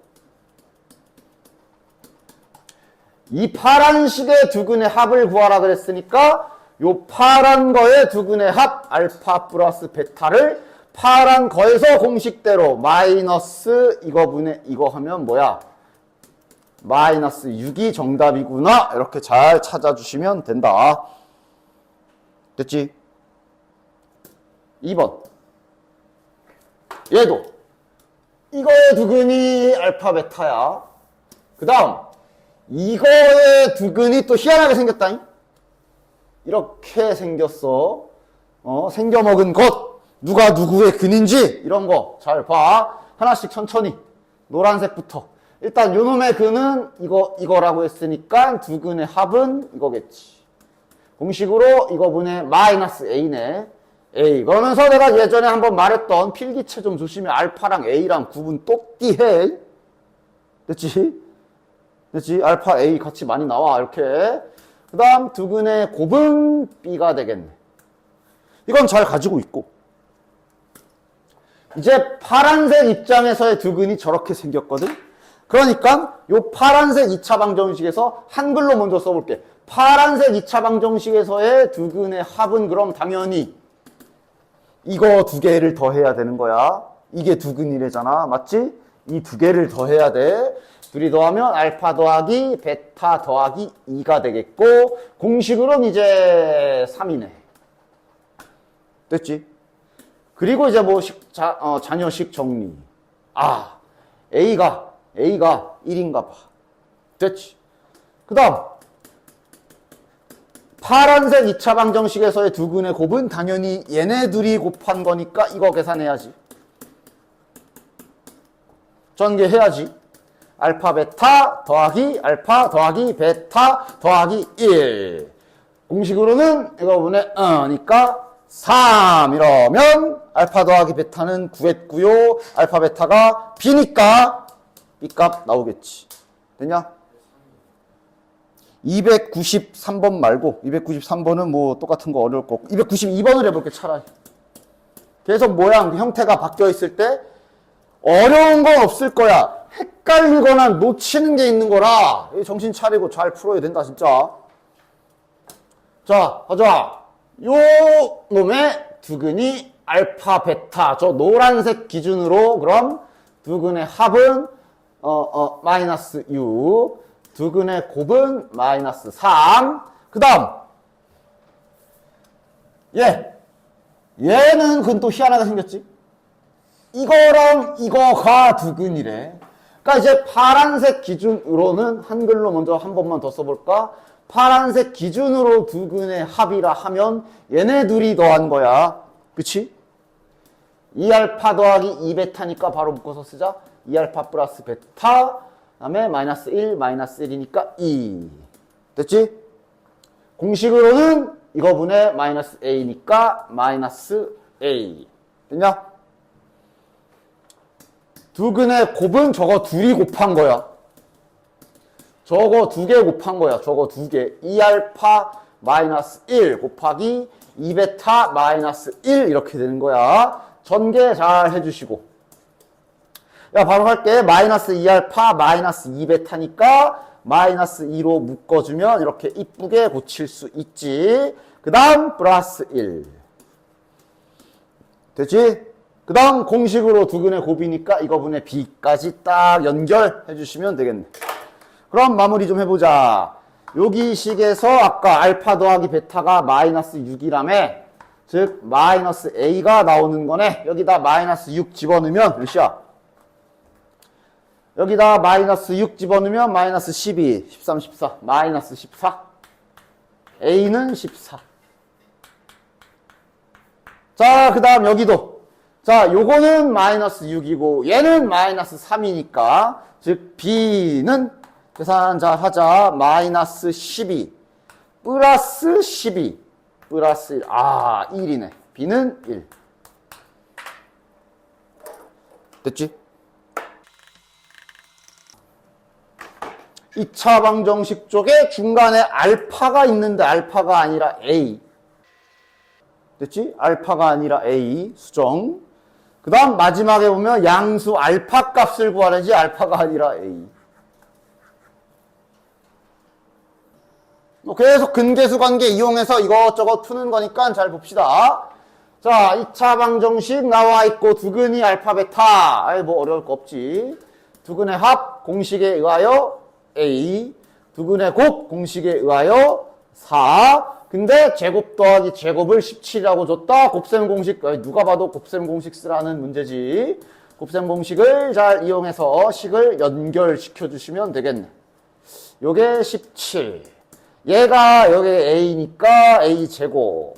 이 파란 식의 두근의 합을 구하라 그랬으니까 요 파란 거의 두근의 합 알파 플러스 베타를 파란 거에서 공식대로 마이너스 이거분의 이거 하면 뭐야? 마이너스 6이 정답이구나. 이렇게 잘 찾아주시면 된다. 됐지? 2번. 얘도 이거의 두근이 알파 베타야. 그 다음 이거의 두근이 또 희한하게 생겼다잉. 이렇게 생겼어. 생겨먹은 것. 누가 누구의 근인지 이런 거 잘 봐. 하나씩 천천히. 노란색부터. 일단 요놈의 근은 이거라고 했으니까 두근의 합은 이거겠지. 공식으로 이거분의 마이너스 A네. A. 그러면서 내가 예전에 한번 말했던 필기체 좀 조심해. 알파랑 A랑 구분 똑띠해. 됐지? 됐지? 알파 A 같이 많이 나와. 이렇게. 그 다음 두근의 곱은 B가 되겠네. 이건 잘 가지고 있고. 이제 파란색 입장에서의 두근이 저렇게 생겼거든. 그러니까 요 파란색 2차 방정식에서 한글로 먼저 써볼게. 파란색 2차 방정식에서의 두근의 합은 그럼 당연히 이거 두 개를 더해야 되는 거야. 이게 두근이래잖아. 맞지? 이 두 개를 더해야 돼. 둘이 더하면 알파 더하기 베타 더하기 2가 되겠고 공식으로는 이제 3이네. 됐지? 그리고 이제 뭐 자녀식 정리. A가 1인가 봐. 됐지? 그 다음 파란색 2차 방정식에서의 두근의 곱은 당연히 얘네 둘이 곱한 거니까 이거 계산해야지. 전개해야지. 알파 베타 더하기 알파 더하기 베타 더하기 1. 공식으로는 이거분의 니까 3 이러면 알파 더하기 베타는 구했고요. 알파 베타가 B니까 B값 나오겠지. 됐냐? 293번 말고 293번은 뭐 똑같은 거 어려울 거고 292번을 해볼게 차라리. 계속 모양 형태가 바뀌어 있을 때 어려운 건 없을 거야. 헷갈리거나 놓치는 게 있는 거라 정신 차리고 잘 풀어야 된다 진짜. 자 가자. 요 놈의 두근이 알파 베타 저 노란색 기준으로 그럼 두근의 합은 마이너스 6 두근의 곱은 마이너스 3 그 다음 얘는 근 또 희한하게 생겼지. 이거랑 이거가 두근이래. 그러니까 이제 파란색 기준으로는 한글로 먼저 한 번만 더 써볼까? 파란색 기준으로 두근의 합이라 하면 얘네 둘이 더한 거야. 그치? 2알파 더하기 2베타니까 바로 묶어서 쓰자. 2알파 플러스 베타 다음에 마이너스 1 마이너스 1이니까 2. 됐지? 공식으로는 이거분의 마이너스 A니까 마이너스 A. 됐냐? 두근의 곱은 저거 둘이 곱한 거야. 저거 두 개 곱한 거야. 저거 두 개. 2알파 마이너스 1 곱하기 2베타 마이너스 1 이렇게 되는 거야. 전개 잘 해주시고. 야 바로 할게. 마이너스 2알파 마이너스 2베타니까 마이너스 2로 묶어주면 이렇게 이쁘게 고칠 수 있지. 그 다음 플러스 1. 됐지? 그 다음 공식으로 두근의 곱이니까 이거분의 B까지 딱 연결해 주시면 되겠네. 그럼 마무리 좀 해보자. 여기 식에서 아까 알파 더하기 베타가 마이너스 6이라며 즉 마이너스 A가 나오는 거네. 여기다 마이너스 6 집어넣으면 몇이야? 여기다 마이너스 6 집어넣으면 마이너스 12, 13, 14 마이너스 14 A는 14. 자, 그 다음 여기도. 자, 요거는 마이너스 6이고, 얘는 마이너스 3이니까, 즉, B는 계산 잘 하자. 마이너스 12. 플러스 12. 플러스 1. 아, 1이네. B는 1. 됐지? 2차 방정식 쪽에 중간에 알파가 있는데 알파가 아니라 A. 됐지? 알파가 아니라 A 수정. 그 다음 마지막에 보면 양수 알파 값을 구하는지 알파가 아니라 A. 계속 근계수 관계 이용해서 이것저것 푸는 거니까 잘 봅시다. 자, 2차 방정식 나와 있고 두근이 알파 베타. 아이 뭐 어려울 거 없지. 두근의 합 공식에 의하여 A. 두근의 곱 공식에 의하여 4. 근데 제곱 더하기 제곱을 17이라고 줬다. 곱셈 공식, 누가 봐도 곱셈 공식 쓰라는 문제지. 곱셈 공식을 잘 이용해서 식을 연결시켜 주시면 되겠네. 요게 17. 얘가 여기 A니까 A 제곱.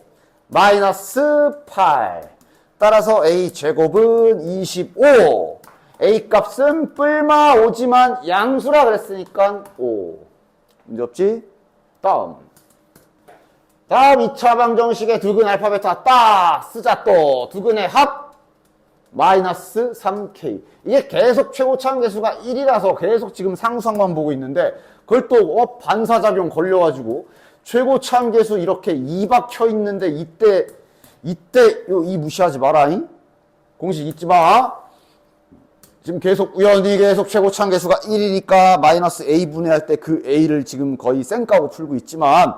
마이너스 8. 따라서 A 제곱은 25. A 값은 뿔마 5지만 양수라 그랬으니까 5. 문제없지? 다음 2차 방정식의 두근 알파 베타 딱 쓰자 또. 두근의 합 마이너스 3K. 이게 계속 최고차함 계수가 1이라서 계속 지금 상수항만 보고 있는데 그걸 또 반사작용 걸려가지고 최고차함 계수 이렇게 2 박혀 있는데 이때 이 무시하지 마라잉. 공식 잊지 마. 지금 계속 우연히 계속 최고차함 계수가 1이니까 마이너스 A 분해할 때 그 A를 지금 거의 쌩까고 풀고 있지만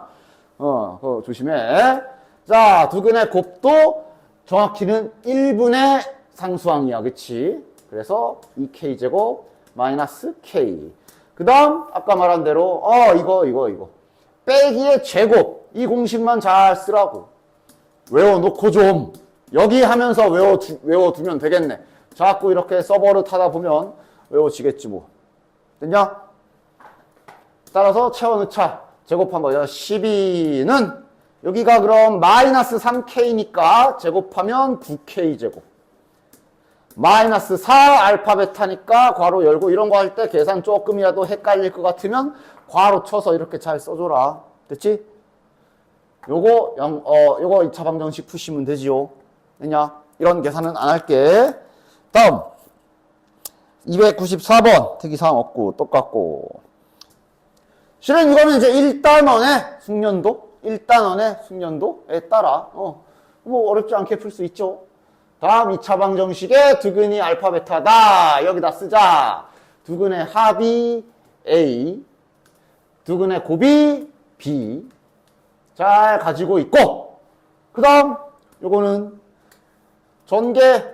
그거 조심해. 자, 두근의 곱도 정확히는 1분의 상수항이야. 그치? 그래서 2K제곱 마이너스 K. 그 다음 아까 말한 대로 이거 빼기의 제곱. 이 공식만 잘 쓰라고. 외워놓고 좀 여기 하면서 외워두면 되겠네. 자꾸 이렇게 서버를 타다 보면 외워지겠지 뭐. 됐냐? 따라서 채워넣자. 제곱한 거죠. 12는 여기가 그럼 마이너스 3K니까 제곱하면 9K제곱. 마이너스 4 알파 베타니까 괄호 열고 이런 거 할 때 계산 조금이라도 헷갈릴 것 같으면 괄호 쳐서 이렇게 잘 써줘라. 됐지? 요거 2차 방정식 푸시면 되지요. 됐냐? 이런 계산은 안 할게. 다음 294번 특이사항 없고 똑같고. 실은 이거는 이제 1단원의 숙련도에 따라 뭐 어렵지 않게 풀 수 있죠. 다음 2차 방정식의 두근이 알파 베타다. 여기다 쓰자. 두근의 합이 A, 두근의 곱이 B 잘 가지고 있고, 그 다음 요거는 전개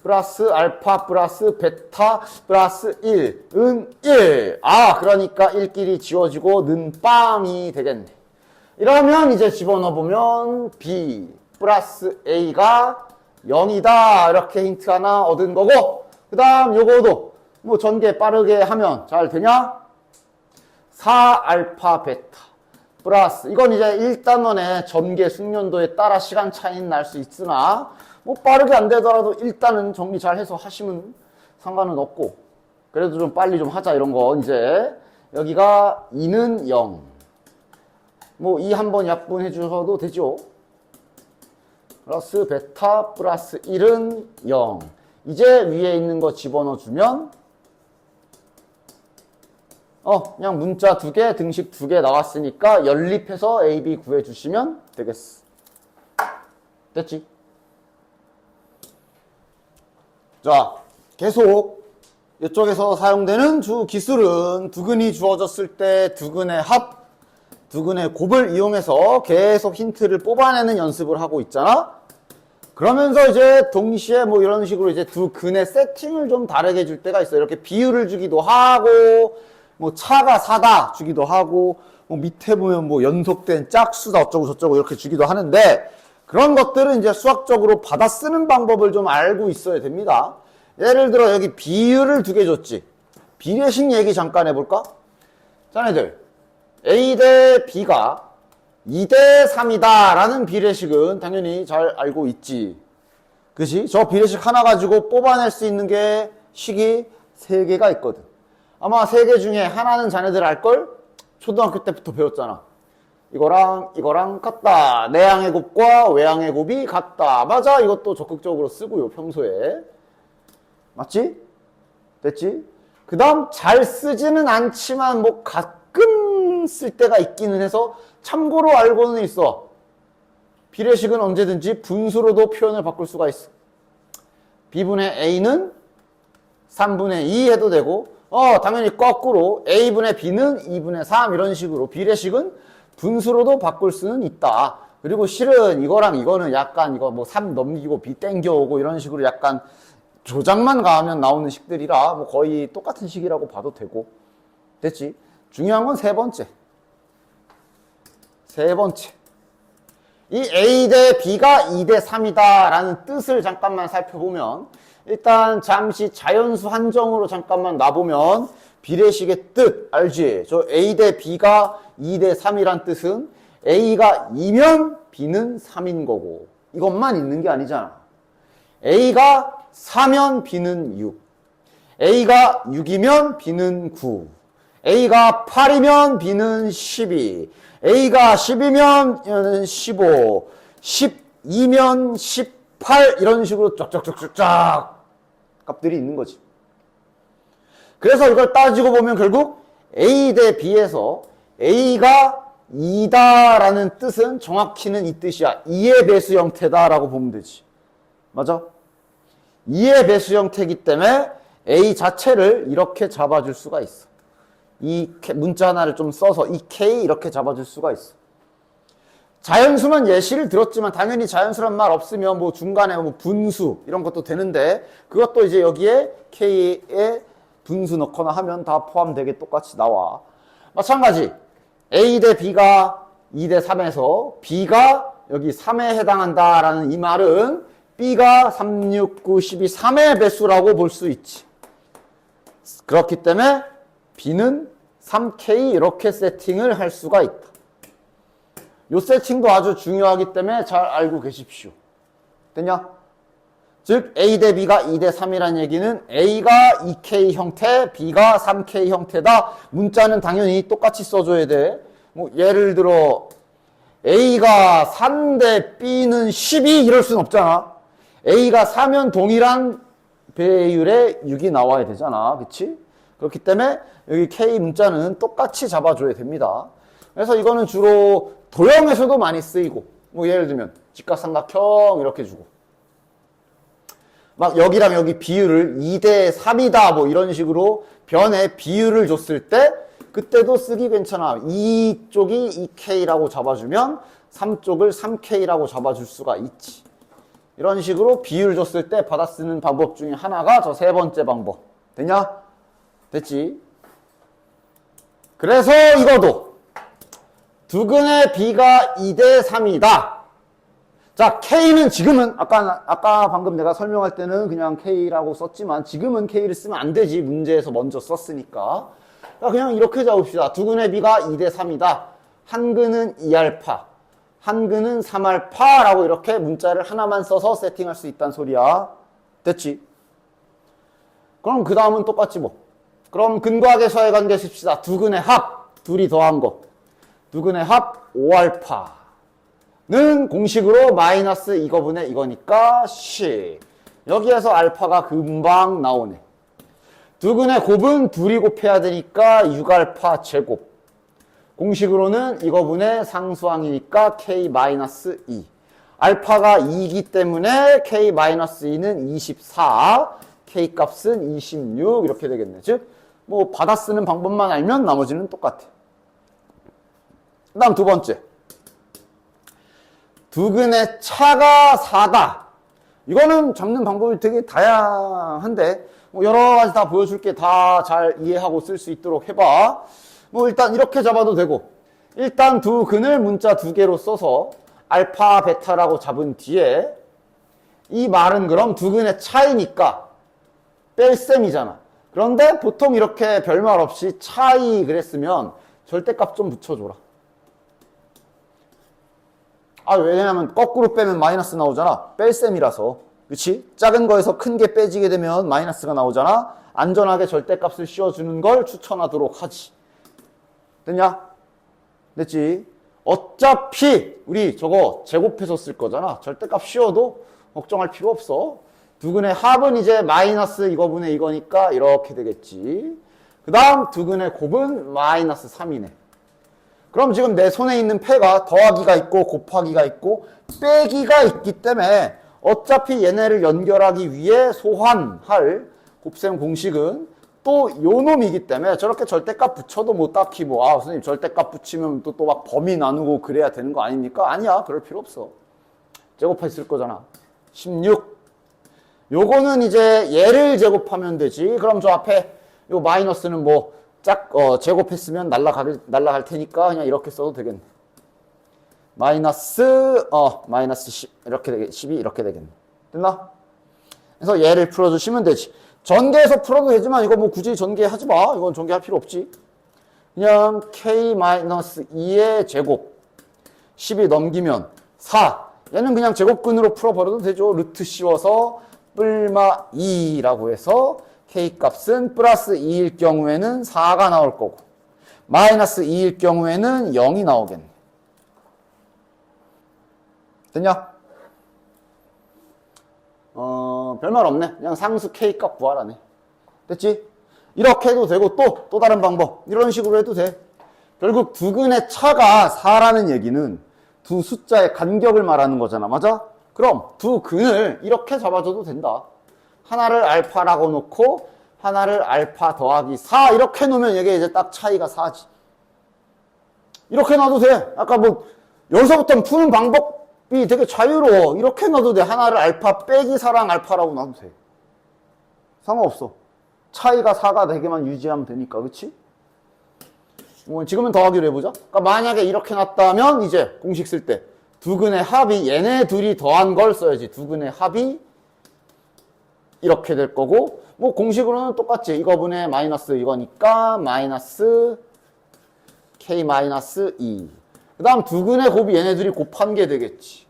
플러스 알파 플러스 베타 플러스 1은 1. 그러니까 1끼리 지워지고 는 빵이 되겠네. 이러면 이제 집어넣어보면 B 플러스 A가 0이다. 이렇게 힌트 하나 얻은 거고, 그 다음 요거도 뭐 전개 빠르게 하면 잘 되냐? 4 알파 베타 플러스, 이건 이제 1단원의 전개 숙련도에 따라 시간 차이는 날 수 있으나 뭐 빠르게 안 되더라도 일단은 정리 잘 해서 하시면 상관은 없고, 그래도 좀 빨리 좀 하자 이런 거. 이제 여기가 2는 0. 뭐 2 한번 약분해 주셔도 되죠. 플러스 베타 플러스 1은 0. 이제 위에 있는 거 집어넣어 주면 그냥 문자 2개, 등식 2개 나왔으니까 연립해서 A, B 구해 주시면 되겠어. 됐지? 자, 계속 이쪽에서 사용되는 주 기술은 두근이 주어졌을 때 두근의 합, 두근의 곱을 이용해서 계속 힌트를 뽑아내는 연습을 하고 있잖아. 그러면서 이제 동시에 뭐 이런 식으로 이제 두 근의 세팅을 좀 다르게 줄 때가 있어요. 이렇게 비율을 주기도 하고, 뭐 차가 사다 주기도 하고, 뭐 밑에 보면 뭐 연속된 짝수다 어쩌고 저쩌고 이렇게 주기도 하는데, 그런 것들은 이제 수학적으로 받아 쓰는 방법을 좀 알고 있어야 됩니다. 예를 들어 여기 비율을 2개 줬지. 비례식 얘기 잠깐 해볼까? 자네들 A 대 B가 2대 3이다 라는 비례식은 당연히 잘 알고 있지. 그치? 저 비례식 하나 가지고 뽑아낼 수 있는 게 식이 3개가 있거든. 아마 3개 중에 하나는 자네들 알걸? 초등학교 때부터 배웠잖아. 이거랑 같다. 내항의 곱과 외항의 곱이 같다. 맞아. 이것도 적극적으로 쓰고요, 평소에. 맞지? 됐지? 그 다음 잘 쓰지는 않지만 뭐 가끔 쓸 때가 있기는 해서 참고로 알고는 있어. 비례식은 언제든지 분수로도 표현을 바꿀 수가 있어. B분의 A는 3분의 2 해도 되고, 당연히 거꾸로 A분의 B는 2분의 3 이런 식으로 비례식은 분수로도 바꿀 수는 있다. 그리고 실은 이거랑 이거는 약간 이거 뭐 3 넘기고 B 땡겨오고 이런 식으로 약간 조작만 가하면 나오는 식들이라 뭐 거의 똑같은 식이라고 봐도 되고. 됐지? 중요한 건 세 번째. 이 A 대 B가 2대 3이다 라는 뜻을 잠깐만 살펴보면, 일단 잠시 자연수 한정으로 잠깐만 놔보면 비례식의 뜻 알지? 저 A 대 B가 2대 3이란 뜻은 A가 2면 B는 3인 거고, 이것만 있는 게 아니잖아. A가 4면 B는 6, A가 6이면 B는 9, A가 8이면 B는 12, A가 10이면 15, 12면 18 이런 식으로 쫙쫙쫙쫙 값들이 있는 거지. 그래서 이걸 따지고 보면 결국 A 대 B에서 A가 2다 라는 뜻은 정확히는 이 뜻이야. 2의 배수 형태다 라고 보면 되지. 맞아? 2의 배수 형태이기 때문에 A 자체를 이렇게 잡아줄 수가 있어. 이 문자 하나를 좀 써서 이 K 이렇게 잡아줄 수가 있어. 자연수만 예시를 들었지만 당연히 자연수란 말 없으면 뭐 중간에 뭐 분수 이런 것도 되는데, 그것도 이제 여기에 K에 분수 넣거나 하면 다 포함되게 똑같이 나와. 마찬가지 A 대 B가 2 대 3에서 B가 여기 3에 해당한다라는 이 말은 B가 3, 6, 9, 12, 3의 배수라고 볼 수 있지. 그렇기 때문에 B는 3K 이렇게 세팅을 할 수가 있다. 이 세팅도 아주 중요하기 때문에 잘 알고 계십시오. 됐냐? 즉 A 대 B가 2 대 3이라는 얘기는 A가 2K 형태, B가 3K 형태다. 문자는 당연히 똑같이 써줘야 돼. 뭐 예를 들어 A가 3 대 B는 12 이럴 순 없잖아. A가 4면 동일한 배율의 6이 나와야 되잖아. 그치? 그렇기 때문에 여기 K 문자는 똑같이 잡아줘야 됩니다. 그래서 이거는 주로 도형에서도 많이 쓰이고, 뭐 예를 들면 직각삼각형 이렇게 주고, 막 여기랑 여기 비율을 2 대 3이다 뭐 이런 식으로 변에 비율을 줬을 때 그때도 쓰기 괜찮아. 2쪽이 2K라고 잡아주면 3쪽을 3K라고 잡아줄 수가 있지. 이런 식으로 비율 줬을 때 받아 쓰는 방법 중에 하나가 저 세 번째 방법. 됐냐? 됐지? 그래서 이거도 두근의 B가 2 대 3이다. 자, K는 지금은 아까 방금 내가 설명할 때는 그냥 K라고 썼지만 지금은 K를 쓰면 안 되지. 문제에서 먼저 썼으니까. 그냥 이렇게 잡읍시다. 두근의 B가 2 대 3이다. 한 근은 2알파, 한 근은 3알파라고 이렇게 문자를 하나만 써서 세팅할 수 있다는 소리야. 됐지? 그럼 그 다음은 똑같지 뭐. 그럼 근과학의 서해 관계 씁시다. 두 근의 합, 둘이 더한 거. 두 근의 합 5알파는 공식으로 마이너스 이거분의 이거니까 10. 여기에서 알파가 금방 나오네. 두 근의 곱은 둘이 곱해야 되니까 6알파 제곱. 공식으로는 이거분의 상수항이니까 K-2. 알파가 2이기 때문에 K-2는 24. K 값은 26 이렇게 되겠네. 즉, 뭐 받아 쓰는 방법만 알면 나머지는 똑같아. 그 다음 두 번째. 두근의 차가 4다. 이거는 잡는 방법이 되게 다양한데 뭐 여러 가지 다 보여줄게. 다 잘 이해하고 쓸 수 있도록 해봐. 뭐 일단 이렇게 잡아도 되고, 일단 두 근을 문자 두 개로 써서 알파, 베타라고 잡은 뒤에 이 말은 그럼 두 근의 차이니까 뺄셈이잖아. 그런데 보통 이렇게 별말 없이 차이 그랬으면 절대값 좀 붙여줘라. 왜냐면 거꾸로 빼면 마이너스 나오잖아. 뺄셈이라서. 그치? 작은 거에서 큰 게 빼지게 되면 마이너스가 나오잖아. 안전하게 절대값을 씌워주는 걸 추천하도록 하지. 됐냐? 됐지? 어차피 우리 저거 제곱해서 쓸 거잖아. 절대값 씌워도 걱정할 필요 없어. 두근의 합은 이제 마이너스 이거분의 이거니까 이렇게 되겠지. 그 다음 두근의 곱은 마이너스 3이네. 그럼 지금 내 손에 있는 패가 더하기가 있고 곱하기가 있고 빼기가 있기 때문에 어차피 얘네를 연결하기 위해 소환할 곱셈 공식은 또 요 놈이기 때문에 저렇게 절대값 붙여도 뭐 딱히 선생님 절대값 붙이면 또 막 범위 나누고 그래야 되는 거 아닙니까? 아니야. 그럴 필요 없어. 제곱했을 거잖아. 16. 요거는 이제 얘를 제곱하면 되지. 그럼 저 앞에 요 마이너스는 제곱했으면 날라갈 테니까 그냥 이렇게 써도 되겠네. 마이너스 10 이렇게 12 이렇게 되겠네. 됐나? 그래서 얘를 풀어주시면 되지. 전개해서 풀어도 되지만 이거 굳이 전개하지 마. 이건 전개할 필요 없지. 그냥 k-2의 제곱 10이 넘기면 4. 얘는 그냥 제곱근으로 풀어버려도 되죠. 루트 씌워서 뿔마 2라고 해서 K값은 플러스 2일 경우에는 4가 나올 거고 마이너스 2일 경우에는 0이 나오겠네. 됐냐? 별말 없네. 그냥 상수 K값 구하라네. 됐지? 이렇게 해도 되고 또 다른 방법. 이런 식으로 해도 돼. 결국 두근의 차가 4라는 얘기는 두 숫자의 간격을 말하는 거잖아. 맞아? 그럼 두 근을 이렇게 잡아줘도 된다. 하나를 알파라고 놓고 하나를 알파 더하기 4 이렇게 놓으면 이게 이제 딱 차이가 4지. 이렇게 놔도 돼. 아까 여기서부터 푸는 방법이 되게 자유로워. 이렇게 놔도 돼. 하나를 알파 빼기 4랑 알파라고 놔도 돼. 상관없어. 차이가 4가 되게만 유지하면 되니까. 그치? 지금은 더하기로 해보자. 그러니까 만약에 이렇게 놨다면 이제 공식 쓸 때 두근의 합이 얘네 둘이 더한 걸 써야지. 두근의 합이 이렇게 될 거고 공식으로는 똑같지. 이거분의 마이너스 이거니까 마이너스 k-2. 그 다음 두근의 곱이 얘네들이 곱한 게 되겠지.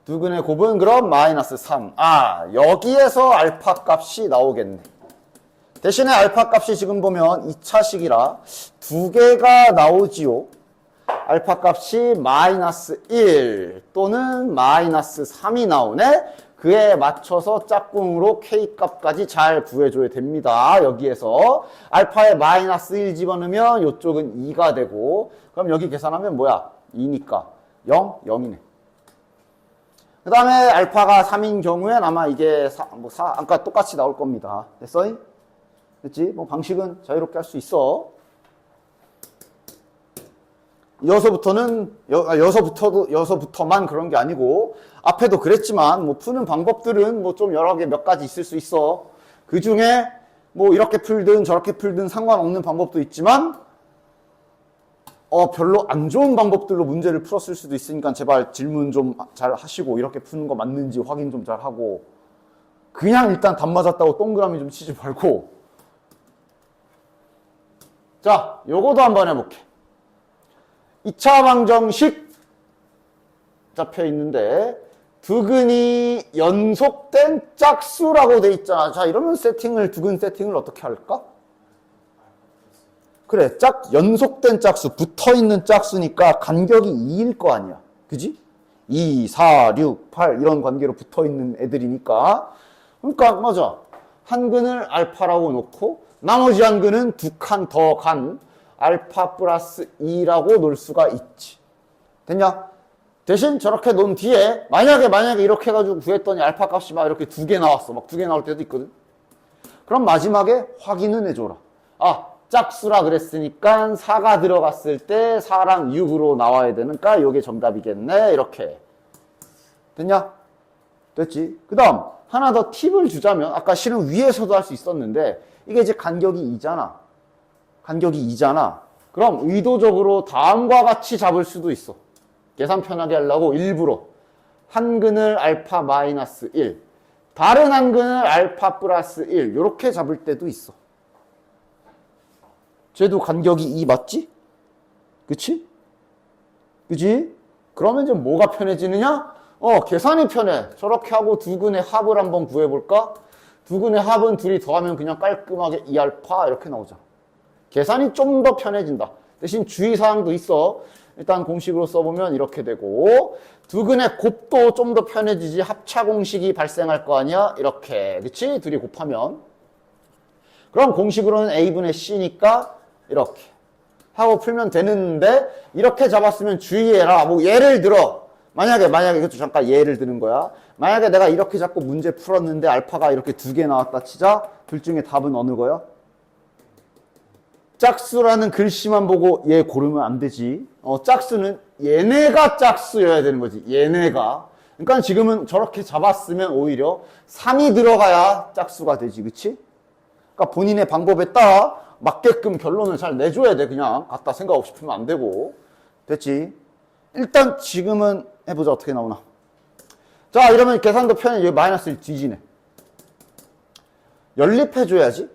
두근의 곱은 그럼 마이너스 3. 여기에서 알파 값이 나오겠네. 대신에 알파 값이 지금 보면 2차식이라 두 개가 나오지요. 알파 값이 마이너스 1 또는 마이너스 3이 나오네. 그에 맞춰서 짝꿍으로 K값까지 잘 구해줘야 됩니다. 여기에서 알파에 마이너스 1 집어넣으면 이쪽은 2가 되고 그럼 여기 계산하면 뭐야? 2니까 0? 0이네. 그 다음에 알파가 3인 경우엔 아마 이게 4, 아까 똑같이 나올 겁니다. 됐어? 됐지? 방식은 자유롭게 할 수 있어. 여기서부터만 그런 게 아니고 앞에도 그랬지만 푸는 방법들은 좀 여러 개 몇 가지 있을 수 있어. 그 중에 이렇게 풀든 저렇게 풀든 상관없는 방법도 있지만 별로 안 좋은 방법들로 문제를 풀었을 수도 있으니까 제발 질문 좀 잘 하시고 이렇게 푸는 거 맞는지 확인 좀 잘 하고 그냥 일단 답 맞았다고 동그라미 좀 치지 말고. 자, 요거도 한번 해볼게. 2차 방정식 잡혀 있는데 두근이 연속된 짝수라고 돼 있잖아. 자, 이러면 두근 세팅을 어떻게 할까? 그래, 연속된 짝수, 붙어있는 짝수니까 간격이 2일 거 아니야. 그지? 2, 4, 6, 8 이런 관계로 붙어있는 애들이니까. 그러니까 맞아. 한 근을 알파라고 놓고 나머지 한 근은 두 칸 더 간 알파 플러스 2라고 놓을 수가 있지. 됐냐? 대신 저렇게 놓은 뒤에 만약에 이렇게 해가지고 구했더니 알파 값이 막 이렇게 두 개 나왔어. 막 두 개 나올 때도 있거든. 그럼 마지막에 확인은 해줘라. 짝수라 그랬으니까 4가 들어갔을 때 4랑 6으로 나와야 되니까 이게 정답이겠네. 이렇게. 됐냐? 됐지? 그 다음 하나 더 팁을 주자면 아까 실은 위에서도 할 수 있었는데 이게 이제 간격이 2잖아. 그럼 의도적으로 다음과 같이 잡을 수도 있어. 계산 편하게 하려고 일부러 한 근을 알파 마이너스 1 다른 한 근을 알파 플러스 1 이렇게 잡을 때도 있어. 쟤도 간격이 2 맞지? 그치? 그지? 그러면 이제 뭐가 편해지느냐? 계산이 편해. 저렇게 하고 두근의 합을 한번 구해볼까? 두근의 합은 둘이 더하면 그냥 깔끔하게 2알파 이렇게 나오잖아. 계산이 좀 더 편해진다. 대신 주의사항도 있어. 일단 공식으로 써보면 이렇게 되고, 두근의 곱도 좀 더 편해지지. 합차 공식이 발생할 거 아니야? 이렇게. 그치? 둘이 곱하면. 그럼 공식으로는 a분의 c니까 이렇게 하고 풀면 되는데, 이렇게 잡았으면 주의해라. 뭐 예를 들어 만약에 이것도 잠깐 예를 드는 거야. 만약에 내가 이렇게 잡고 문제 풀었는데 알파가 이렇게 2개 나왔다 치자. 둘 중에 답은 어느 거야? 짝수라는 글씨만 보고 얘 고르면 안 되지. 짝수는 얘네가 짝수여야 되는 거지. 얘네가. 그러니까 지금은 저렇게 잡았으면 오히려 3이 들어가야 짝수가 되지. 그치? 그러니까 본인의 방법에 따라 맞게끔 결론을 잘 내줘야 돼. 그냥 갖다 생각 없이 풀면 안 되고. 됐지? 일단 지금은 해보자. 어떻게 나오나. 자, 이러면 계산도 편해. 마이너스 1 뒤지네. 연립해줘야지.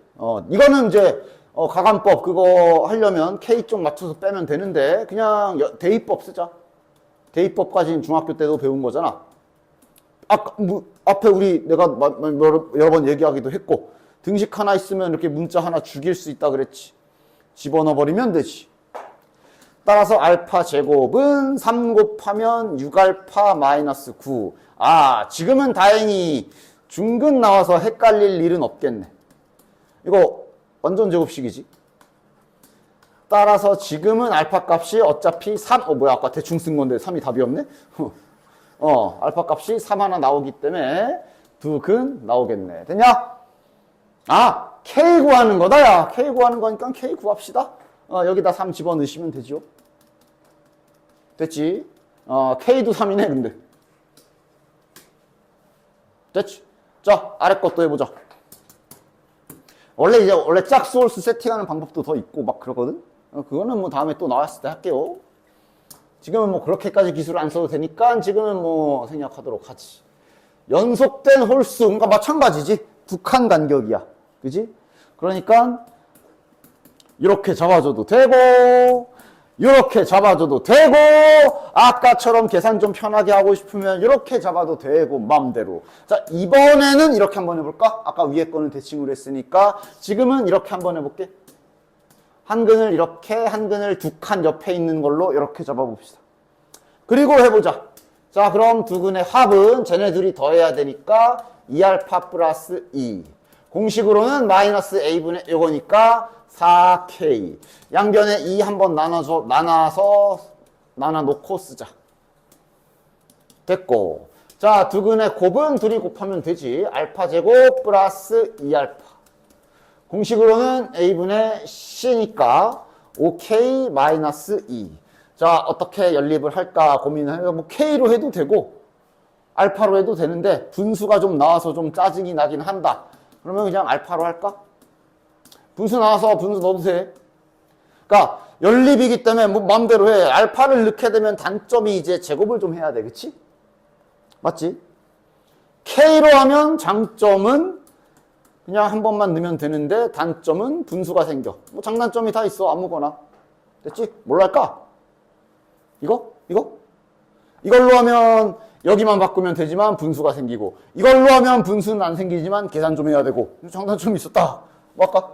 이거는 이제 가감법 그거 하려면 K 쪽 맞춰서 빼면 되는데 그냥 대입법 쓰자. 대입법까지는 중학교 때도 배운 거잖아. 앞에 내가 여러 번 얘기하기도 했고, 등식 하나 있으면 이렇게 문자 하나 죽일 수 있다 그랬지. 집어넣어 버리면 되지. 따라서 알파 제곱은 3 곱하면 6알파 마이너스 9. 지금은 다행히 중근 나와서 헷갈릴 일은 없겠네. 이거 완전 제곱식이지. 따라서 지금은 알파 값이 어차피 3, 아까 대충 쓴 건데 3이 답이었네? 알파 값이 3 하나 나오기 때문에 두근 나오겠네. 됐냐? K 구하는 거다, 야. K 구하는 거니까 K 구합시다. 여기다 3 집어넣으시면 되죠. 됐지? K도 3이네, 근데. 됐지? 자, 아래 것도 해보자. 원래 짝수 홀수 세팅하는 방법도 더 있고 막 그러거든? 그거는 뭐 다음에 또 나왔을 때 할게요. 지금은 뭐 그렇게까지 기술 안 써도 되니까 지금은 뭐 생략하도록 하지. 연속된 홀수, 그러니까 마찬가지지. 두 칸 간격이야. 그지? 그러니까 이렇게 잡아줘도 되고, 이렇게 잡아줘도 되고, 아까처럼 계산 좀 편하게 하고 싶으면 이렇게 잡아도 되고, 맘대로. 자, 이번에는 이렇게 한번 해볼까? 아까 위에 거는 대칭으로 했으니까 지금은 이렇게 한번 해볼게. 한근을 이렇게, 한근을 두 칸 옆에 있는 걸로 이렇게 잡아봅시다. 그리고 해보자. 자, 그럼 두 근의 합은 쟤네들이 더해야 되니까 2알파 플러스 2. 공식으로는 마이너스 a분의 요거니까 4k. 양변에 2 한번 나눠놓고 쓰자. 됐고. 자, 두 근의 곱은 둘이 곱하면 되지. 알파 제곱 플러스 2알파. 공식으로는 a분의 c니까 5k 마이너스 2. 자, 어떻게 연립을 할까 고민을 해요. 뭐 k로 해도 되고 알파로 해도 되는데 분수가 좀 나와서 좀 짜증이 나긴 한다. 그러면 그냥 알파로 할까? 분수 나와서 분수 넣어도 돼. 그러니까 연립이기 때문에 뭐 마음대로 해. 알파를 넣게 되면 단점이 이제 제곱을 좀 해야 돼. 그치? 맞지? K로 하면 장점은 그냥 한 번만 넣으면 되는데 단점은 분수가 생겨. 뭐 장단점이 다 있어. 아무거나. 됐지? 뭘로 할까? 이걸로 하면 여기만 바꾸면 되지만 분수가 생기고, 이걸로 하면 분수는 안 생기지만 계산 좀 해야 되고, 장단점이 있었다. 뭐 할까?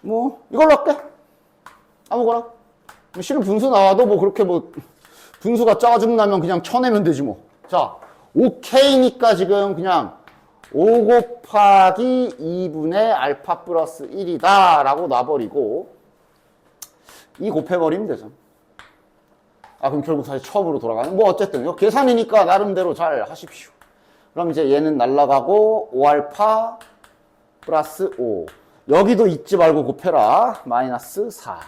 뭐 이걸로 할게. 아무거나. 실은 분수 나와도 뭐 그렇게 뭐 분수가 짜증나면 그냥 쳐내면 되지 뭐. 자, 5K니까 지금 그냥 5 곱하기 2분의 알파 플러스 1이다 라고 놔버리고 2 곱해버리면 되죠. 그럼 결국 다시 처음으로 돌아가는. 뭐 어쨌든 이거 계산이니까 나름대로 잘 하십시오. 그럼 이제 얘는 날라가고 5알파 플러스 5. 여기도 잊지 말고 곱해라. 마이너스 4.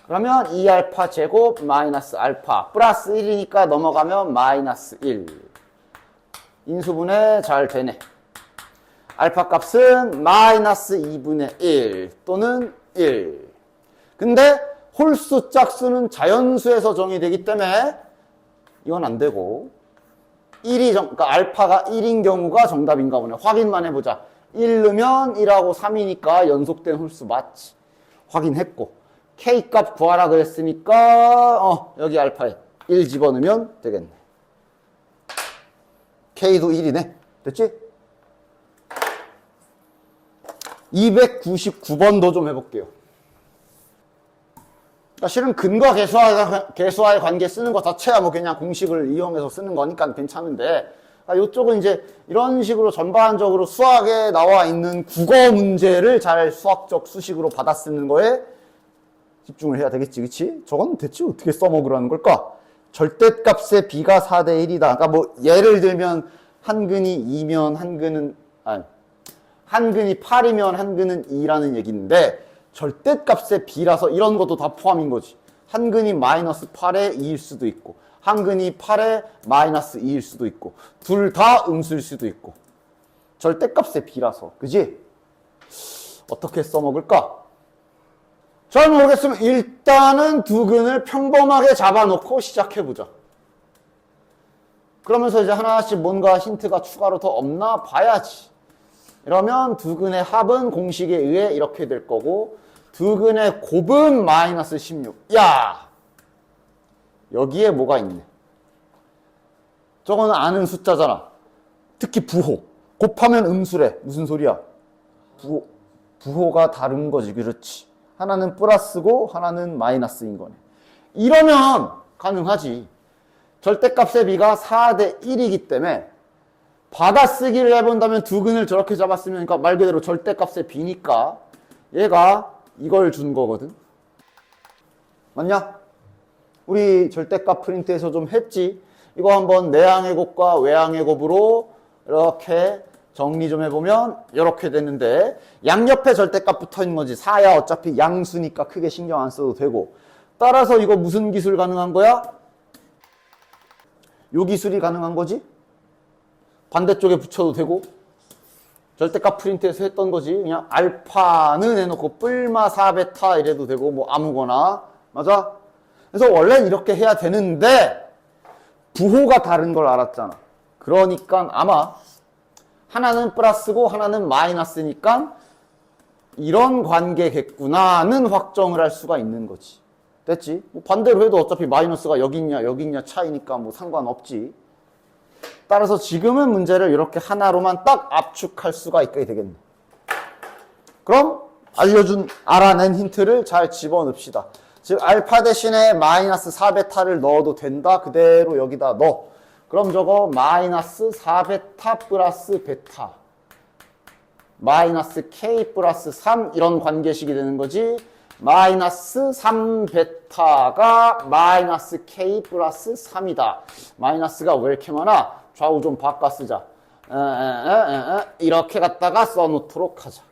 그러면 2알파 제곱 마이너스 알파 플러스 1이니까 넘어가면 마이너스 1. 인수분해 잘 되네. 알파 값은 마이너스 2분의 1 또는 1. 근데 홀수 짝수는 자연수에서 정의되기 때문에 이건 안 되고, 그러니까 알파가 1인 경우가 정답인가 보네. 확인만 해보자. 1 넣으면 1하고 3이니까 연속된 홀수 맞지. 확인했고, K값 구하라 그랬으니까 여기 알파에 1 집어넣으면 되겠네. K도 1이네. 됐지? 299번도 좀 해볼게요. 그러니까 실은 근과 계수와의 관계 쓰는 거 자체야 뭐 그냥 공식을 이용해서 쓰는 거니까 괜찮은데, 이쪽은 이제 이런 식으로 전반적으로 수학에 나와 있는 국어 문제를 잘 수학적 수식으로 받아 쓰는 거에 집중을 해야 되겠지, 그치? 저건 대체 어떻게 써먹으라는 걸까? 절대값의 b가 4대 1이다. 그러니까 뭐 예를 들면 한근이 2면 한근이 8이면 한근은 2라는 얘기인데, 절대값의 b라서 이런 것도 다 포함인 거지. 한근이 마이너스 8에 2일 수도 있고, 한근이 8에 마이너스 2일 수도 있고, 둘 다 음수일 수도 있고. 절대값의 b라서, 그지? 어떻게 써먹을까? 잘 모르겠으면 일단은 두 근을 평범하게 잡아놓고 시작해보자. 그러면서 이제 하나씩 뭔가 힌트가 추가로 더 없나 봐야지. 이러면 두 근의 합은 공식에 의해 이렇게 될 거고, 두 근의 곱은 마이너스 16. 야! 여기에 뭐가 있네. 저거는 아는 숫자잖아. 특히 부호. 곱하면 음수래. 무슨 소리야? 부호가 다른 거지. 그렇지. 하나는 플러스고 하나는 마이너스인 거네. 이러면 가능하지. 절대값의 b가 4대 1이기 때문에 받아쓰기를 해본다면 두 근을 저렇게 잡았으면, 그러니까 말 그대로 절대값의 b니까 얘가 이걸 준 거거든. 맞냐? 우리 절대값 프린트에서 좀 했지. 이거 한번 내항의 곱과 외항의 곱으로 이렇게 정리 좀 해보면 이렇게 됐는데, 양옆에 절대값 붙어있는 거지. 4야 어차피 양수니까 크게 신경 안 써도 되고. 따라서 이거 무슨 기술 가능한 거야? 요 기술이 가능한 거지. 반대쪽에 붙여도 되고. 절대값 프린트에서 했던 거지. 그냥 알파는 해놓고 뿔마 4베타 이래도 되고 뭐 아무거나. 맞아? 그래서 원래는 이렇게 해야 되는데 부호가 다른 걸 알았잖아. 그러니까 아마 하나는 플러스고 하나는 마이너스니까 이런 관계겠구나는 확정을 할 수가 있는 거지. 됐지? 뭐 반대로 해도 어차피 마이너스가 여기 있냐 차이니까 뭐 상관없지. 따라서 지금은 문제를 이렇게 하나로만 딱 압축할 수가 있게 되겠네. 그럼 알아낸 힌트를 잘 집어넣읍시다. 즉 알파 대신에 마이너스 4베타를 넣어도 된다. 그대로 여기다 넣어. 그럼 저거 마이너스 4베타 플러스 베타 마이너스 k 플러스 3 이런 관계식이 되는 거지. 마이너스 3베타가 마이너스 k 플러스 3이다. 마이너스가 왜 이렇게 많아? 좌우 좀 바꿔 쓰자. 이렇게 갖다가 써놓도록 하자.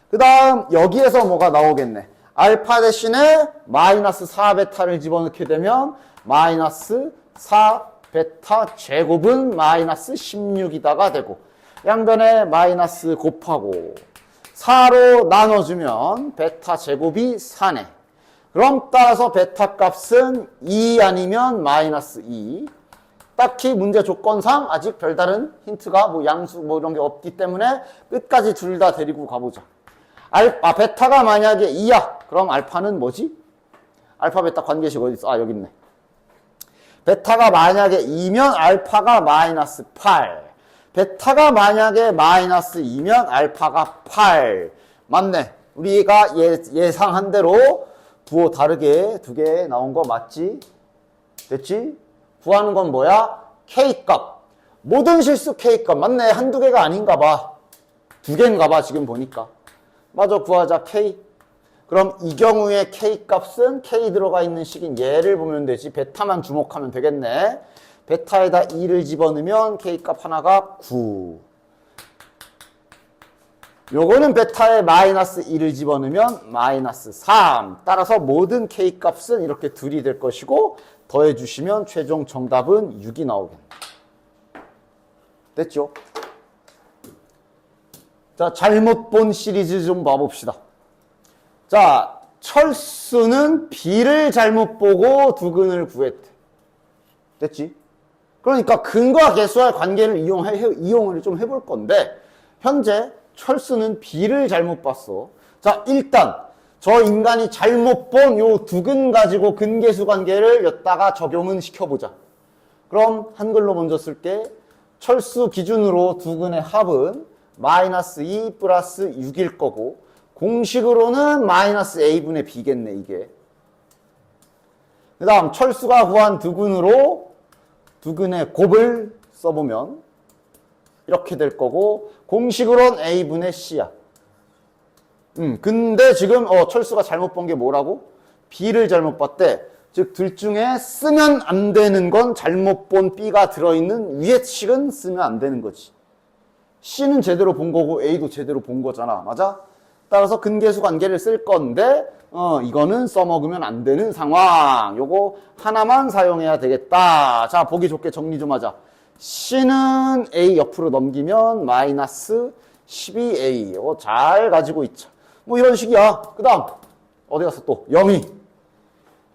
그 다음 여기에서 뭐가 나오겠네. 알파 대신에 마이너스 4베타를 집어넣게 되면 마이너스 4베타 제곱은 마이너스 16이다가 되고, 양변에 마이너스 곱하고 4로 나눠주면 베타 제곱이 4네. 그럼 따라서 베타 값은 2 아니면 마이너스 2. 딱히 문제 조건상 아직 별다른 힌트가 뭐 양수 뭐 이런 게 없기 때문에 끝까지 둘 다 데리고 가보자. 베타가 만약에 2야. 그럼 알파는 뭐지? 알파 베타 관계식 어디 있어? 여기 있네. 베타가 만약에 2면 알파가 마이너스 8. 베타가 만약에 마이너스 2면 알파가 8. 맞네. 우리가 예상한 대로 부호 다르게 두 개 나온 거 맞지? 됐지? 구하는 건 뭐야? K값. 모든 실수 K값. 맞네. 한두 개가 아닌가 봐. 두 개인가 봐. 지금 보니까. 맞아. 구하자. K. 그럼 이 경우에 K값은 K 들어가 있는 식인 얘를 보면 되지. 베타만 주목하면 되겠네. 베타에다 2를 집어넣으면 K값 하나가 9. 요거는 베타에 마이너스 2를 집어넣으면 마이너스 3. 따라서 모든 K값은 이렇게 둘이 될 것이고, 더해주시면 최종 정답은 6이 나오겠네. 됐죠? 자, 잘못 본 시리즈 좀 봐봅시다. 자, 철수는 B를 잘못 보고 두 근을 구했대. 됐지? 그러니까 근과 계수와의 관계를 이용을 좀 해볼 건데, 현재 철수는 B를 잘못 봤어. 자, 일단 저 인간이 잘못 본 요 두근 가지고 근계수 관계를 여기다가 적용은 시켜보자. 그럼 한글로 먼저 쓸게. 철수 기준으로 두근의 합은 마이너스 2 플러스 6일 거고 공식으로는 마이너스 a분의 b겠네 이게. 그 다음 철수가 구한 두근으로 두근의 곱을 써보면 이렇게 될 거고 공식으로는 a분의 c야. 근데 지금 철수가 잘못 본 게 뭐라고? b를 잘못 봤대. 즉 둘 중에 쓰면 안 되는 건 잘못 본 b가 들어있는 위의 식은 쓰면 안 되는 거지. c는 제대로 본 거고 a도 제대로 본 거잖아. 맞아? 따라서 근계수 관계를 쓸 건데 이거는 써먹으면 안 되는 상황. 요거 하나만 사용해야 되겠다. 자, 보기 좋게 정리 좀 하자. c는 a 옆으로 넘기면 마이너스 12a. 요거 잘 가지고 있죠. 뭐 이런 식이야. 그 다음 어디 갔어 또?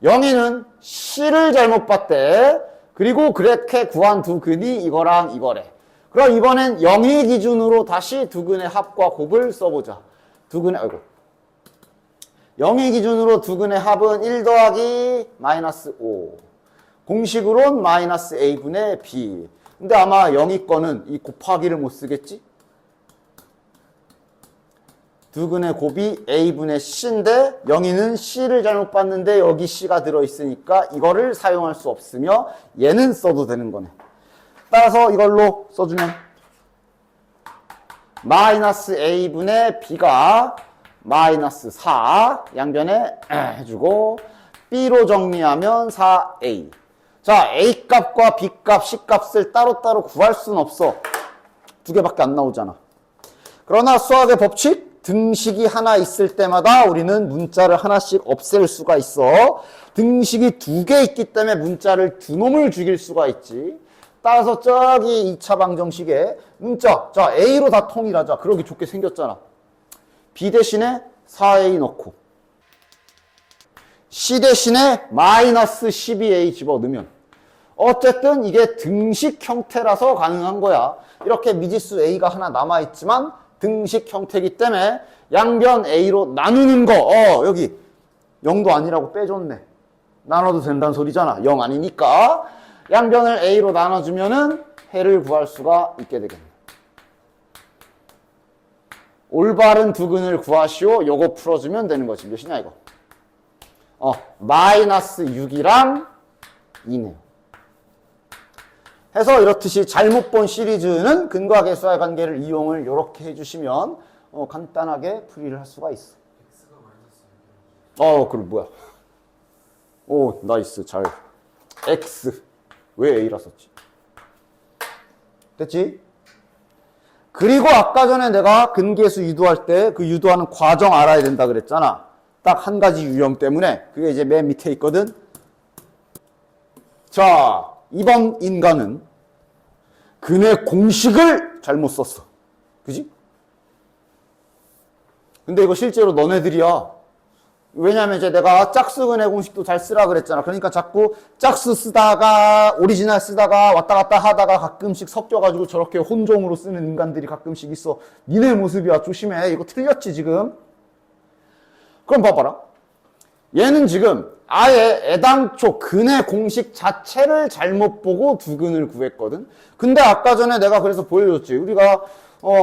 영희는 c를 잘못 봤대. 그리고 그렇게 구한 두 근이 이거랑 이거래. 그럼 이번엔 영희 기준으로 다시 두 근의 합과 곱을 써보자. 영희 기준으로 두 근의 합은 1 더하기 마이너스 5. 공식으론 마이너스 a분의 b. 근데 아마 영희 거는 이 곱하기를 못 쓰겠지? 두 근의 곱이 a분의 c인데 영희는 c를 잘못 봤는데 여기 c가 들어있으니까 이거를 사용할 수 없으며 얘는 써도 되는 거네. 따라서 이걸로 써주면 마이너스 a분의 b가 마이너스 4 양변에 해주고 b로 정리하면 4a. 자, a 값과 b 값, c 값을 따로따로 구할 수는 없어. 두 개밖에 안 나오잖아. 그러나 수학의 법칙 등식이 하나 있을 때마다 우리는 문자를 하나씩 없앨 수가 있어. 등식이 두 개 있기 때문에 문자를 두 놈을 죽일 수가 있지. 따라서 저기 2차 방정식에 문자, 자 a로 다 통일하자. 그러기 좋게 생겼잖아. b 대신에 4a 넣고 c 대신에 마이너스 12a 집어넣으면 어쨌든 이게 등식 형태라서 가능한 거야. 이렇게 미지수 a가 하나 남아있지만 등식 형태이기 때문에 양변 a로 나누는 거. 여기 0도 아니라고 빼줬네. 나눠도 된다는 소리잖아. 0 아니니까. 양변을 a로 나눠주면은 해를 구할 수가 있게 되겠네. 올바른 두근을 구하시오. 요거 풀어주면 되는 거지. 몇이냐 이거. 마이너스 6이랑 2네요. 해서 이렇듯이 잘못 본 시리즈는 근과 계수와의 관계를 이용을 이렇게 해주시면 간단하게 풀이를 할 수가 있어. 그럼 뭐야? 오, 나이스. 잘. x. 왜 a라 썼지? 됐지? 그리고 아까 전에 내가 근계수 유도할 때 그 유도하는 과정 알아야 된다 그랬잖아. 딱 한 가지 유형 때문에. 그게 이제 맨 밑에 있거든. 자, 이번 인간은 근의 공식을 잘못 썼어. 그지? 근데 이거 실제로 너네들이야. 왜냐면 이제 내가 짝수 근의 공식도 잘 쓰라 그랬잖아. 그러니까 자꾸 짝수 쓰다가 오리지널 쓰다가 왔다 갔다 하다가 가끔씩 섞여가지고 저렇게 혼종으로 쓰는 인간들이 가끔씩 있어. 니네 모습이야. 조심해. 이거 틀렸지 지금. 그럼 봐봐라. 얘는 지금 아예 애당초 근의 공식 자체를 잘못 보고 두 근을 구했거든. 근데 아까 전에 내가 그래서 보여줬지. 우리가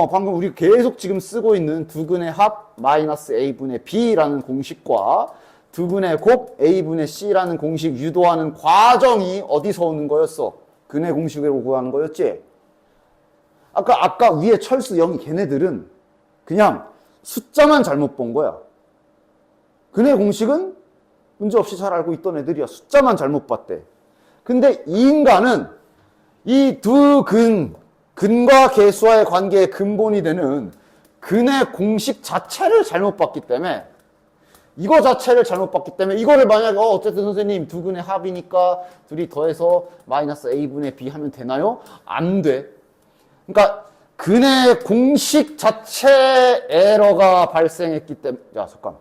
방금 우리 계속 지금 쓰고 있는 두 근의 합 마이너스 a분의 b라는 공식과 두 근의 곱 a분의 c라는 공식 유도하는 과정이 어디서 오는 거였어? 근의 공식으로 구하는 거였지. 아까 위에 철수 영희 걔네들은 그냥 숫자만 잘못 본 거야. 근의 공식은 문제없이 잘 알고 있던 애들이야. 숫자만 잘못 봤대. 근데 이 인간은 이 두 근과 계수와의 관계의 근본이 되는 근의 공식 자체를 잘못 봤기 때문에 이거 자체를 잘못 봤기 때문에 이거를 만약에 어쨌든 선생님 두 근의 합이니까 둘이 더해서 마이너스 a분의 b 하면 되나요? 안 돼. 그러니까 근의 공식 자체 에러가 발생했기 때문에 야 잠깐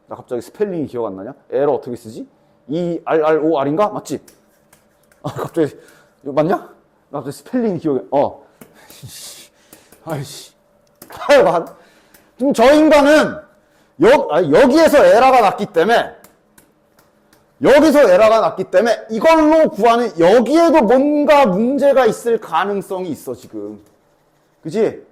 나 갑자기 스펠링이 기억 안 나냐? 에러 어떻게 쓰지? ERROR인가? 맞지? 갑자기 이거 맞냐? 나 갑자기 스펠링이 기억이 아이씨 하여간 지금 저 인간은 여기에서 에러가 났기 때문에, 이걸로 구하는, 여기에도 뭔가 문제가 있을 가능성이 있어, 지금. 그치?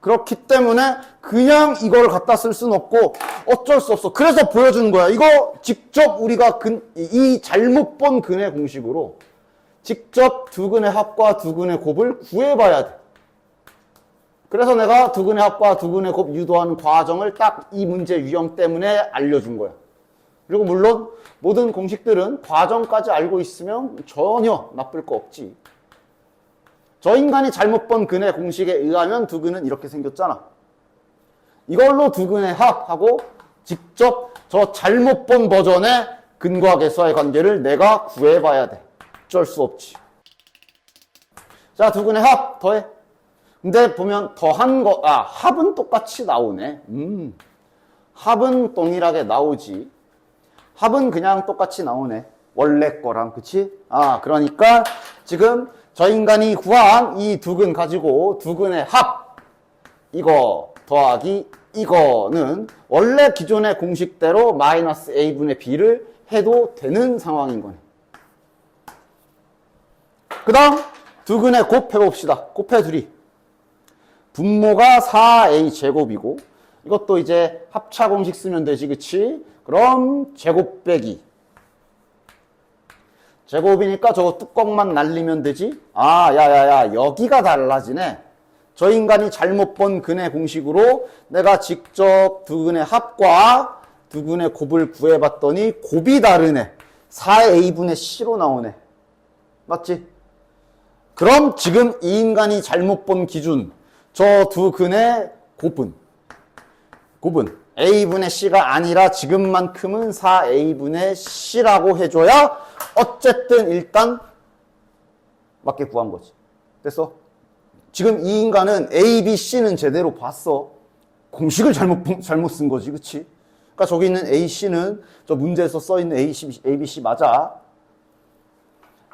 그렇기 때문에 그냥 이걸 갖다 쓸 수는 없고 어쩔 수 없어. 그래서 보여주는 거야. 이거 직접 우리가 이 잘못 본 근의 공식으로 직접 두근의 합과 두근의 곱을 구해봐야 돼. 그래서 내가 두근의 합과 두근의 곱 유도하는 과정을 딱 이 문제 유형 때문에 알려준 거야. 그리고 물론 모든 공식들은 과정까지 알고 있으면 전혀 나쁠 거 없지. 저 인간이 잘못 본 근의 공식에 의하면 두근은 이렇게 생겼잖아. 이걸로 두근의 합하고 직접 저 잘못 본 버전의 근과 계수와의 관계를 내가 구해봐야 돼. 어쩔 수 없지. 자, 두근의 합 더해. 근데 보면 더한 거, 합은 똑같이 나오네. 합은 동일하게 나오지. 합은 그냥 똑같이 나오네. 원래 거랑, 그치? 그러니까 지금 저 인간이 구한 이 두근 가지고 두근의 합, 이거 더하기 이거는 원래 기존의 공식대로 마이너스 a분의 b를 해도 되는 상황인 거네. 그 다음 두근의 곱 해봅시다. 곱해 둘이. 분모가 4a 제곱이고 이것도 이제 합차 공식 쓰면 되지, 그치? 그럼 제곱 빼기. 제곱이니까 저거 뚜껑만 날리면 되지? 여기가 달라지네. 저 인간이 잘못 본 근의 공식으로 내가 직접 두근의 합과 두근의 곱을 구해봤더니 곱이 다르네. 4a분의 c로 나오네. 맞지? 그럼 지금 이 인간이 잘못 본 기준, 저 두 근의 곱은 a분의 c가 아니라 지금만큼은 4a분의 c라고 해줘야 어쨌든 일단 맞게 구한 거지. 됐어? 지금 이 인간은 A, B, C는 제대로 봤어. 공식을 잘못 쓴 거지, 그치? 그러니까 저기 있는 A, C는 저 문제에서 써있는 A, B, C 맞아.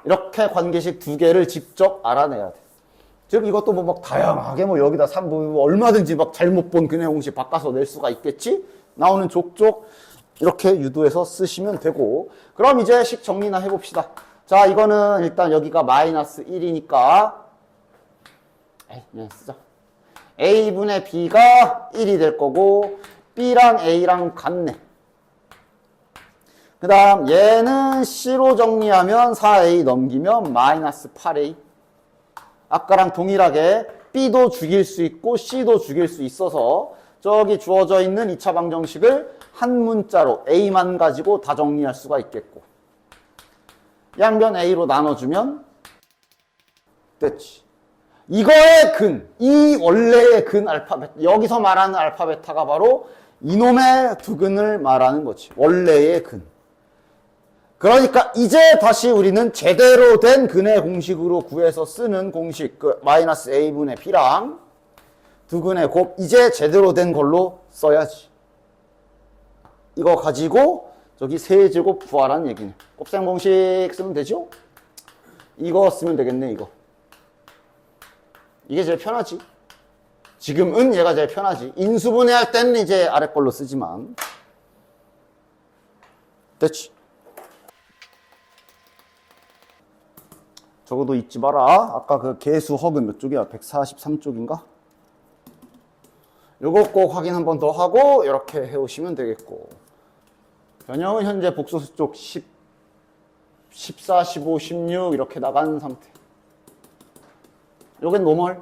이렇게 관계식 두 개를 직접 알아내야 돼. 즉 이것도 뭐 막 다양하게 뭐 여기다 3부 얼마든지 막 잘못 본 근의 공식 바꿔서 낼 수가 있겠지? 나오는 족족 이렇게 유도해서 쓰시면 되고. 그럼 이제 식 정리나 해봅시다. 자, 이거는 일단 여기가 마이너스 1이니까 그냥 쓰자. a분의 b가 1이 될 거고 b랑 a랑 같네. 그 다음 얘는 c로 정리하면 4a 넘기면 마이너스 8a. 아까랑 동일하게 b도 죽일 수 있고 c도 죽일 수 있어서 저기 주어져 있는 2차 방정식을 한 문자로 a만 가지고 다 정리할 수가 있겠고 양변 a로 나눠주면 됐지. 이거의 근, 이 원래의 근 알파벳, 여기서 말하는 알파벳타가 바로 이놈의 두근을 말하는 거지. 원래의 근. 그러니까 이제 다시 우리는 제대로 된 근의 공식으로 구해서 쓰는 공식, 그 마이너스 a분의 b랑 두근의 곱, 이제 제대로 된 걸로 써야지. 이거 가지고 저기 세제곱 구하라는 얘기네. 곱셈 공식 쓰면 되죠? 이거 쓰면 되겠네, 이거. 이게 제일 편하지. 지금은 얘가 제일 편하지. 인수분해할 때는 이제 아래 걸로 쓰지만. 됐지? 적어도 잊지 마라. 아까 그 개수 허근 몇 쪽이야? 143쪽인가? 요거 꼭 확인 한 번 더 하고 이렇게 해오시면 되겠고. 변형은 현재 복소수 쪽 14, 15, 16 이렇게 나간 상태. 요게 노멀.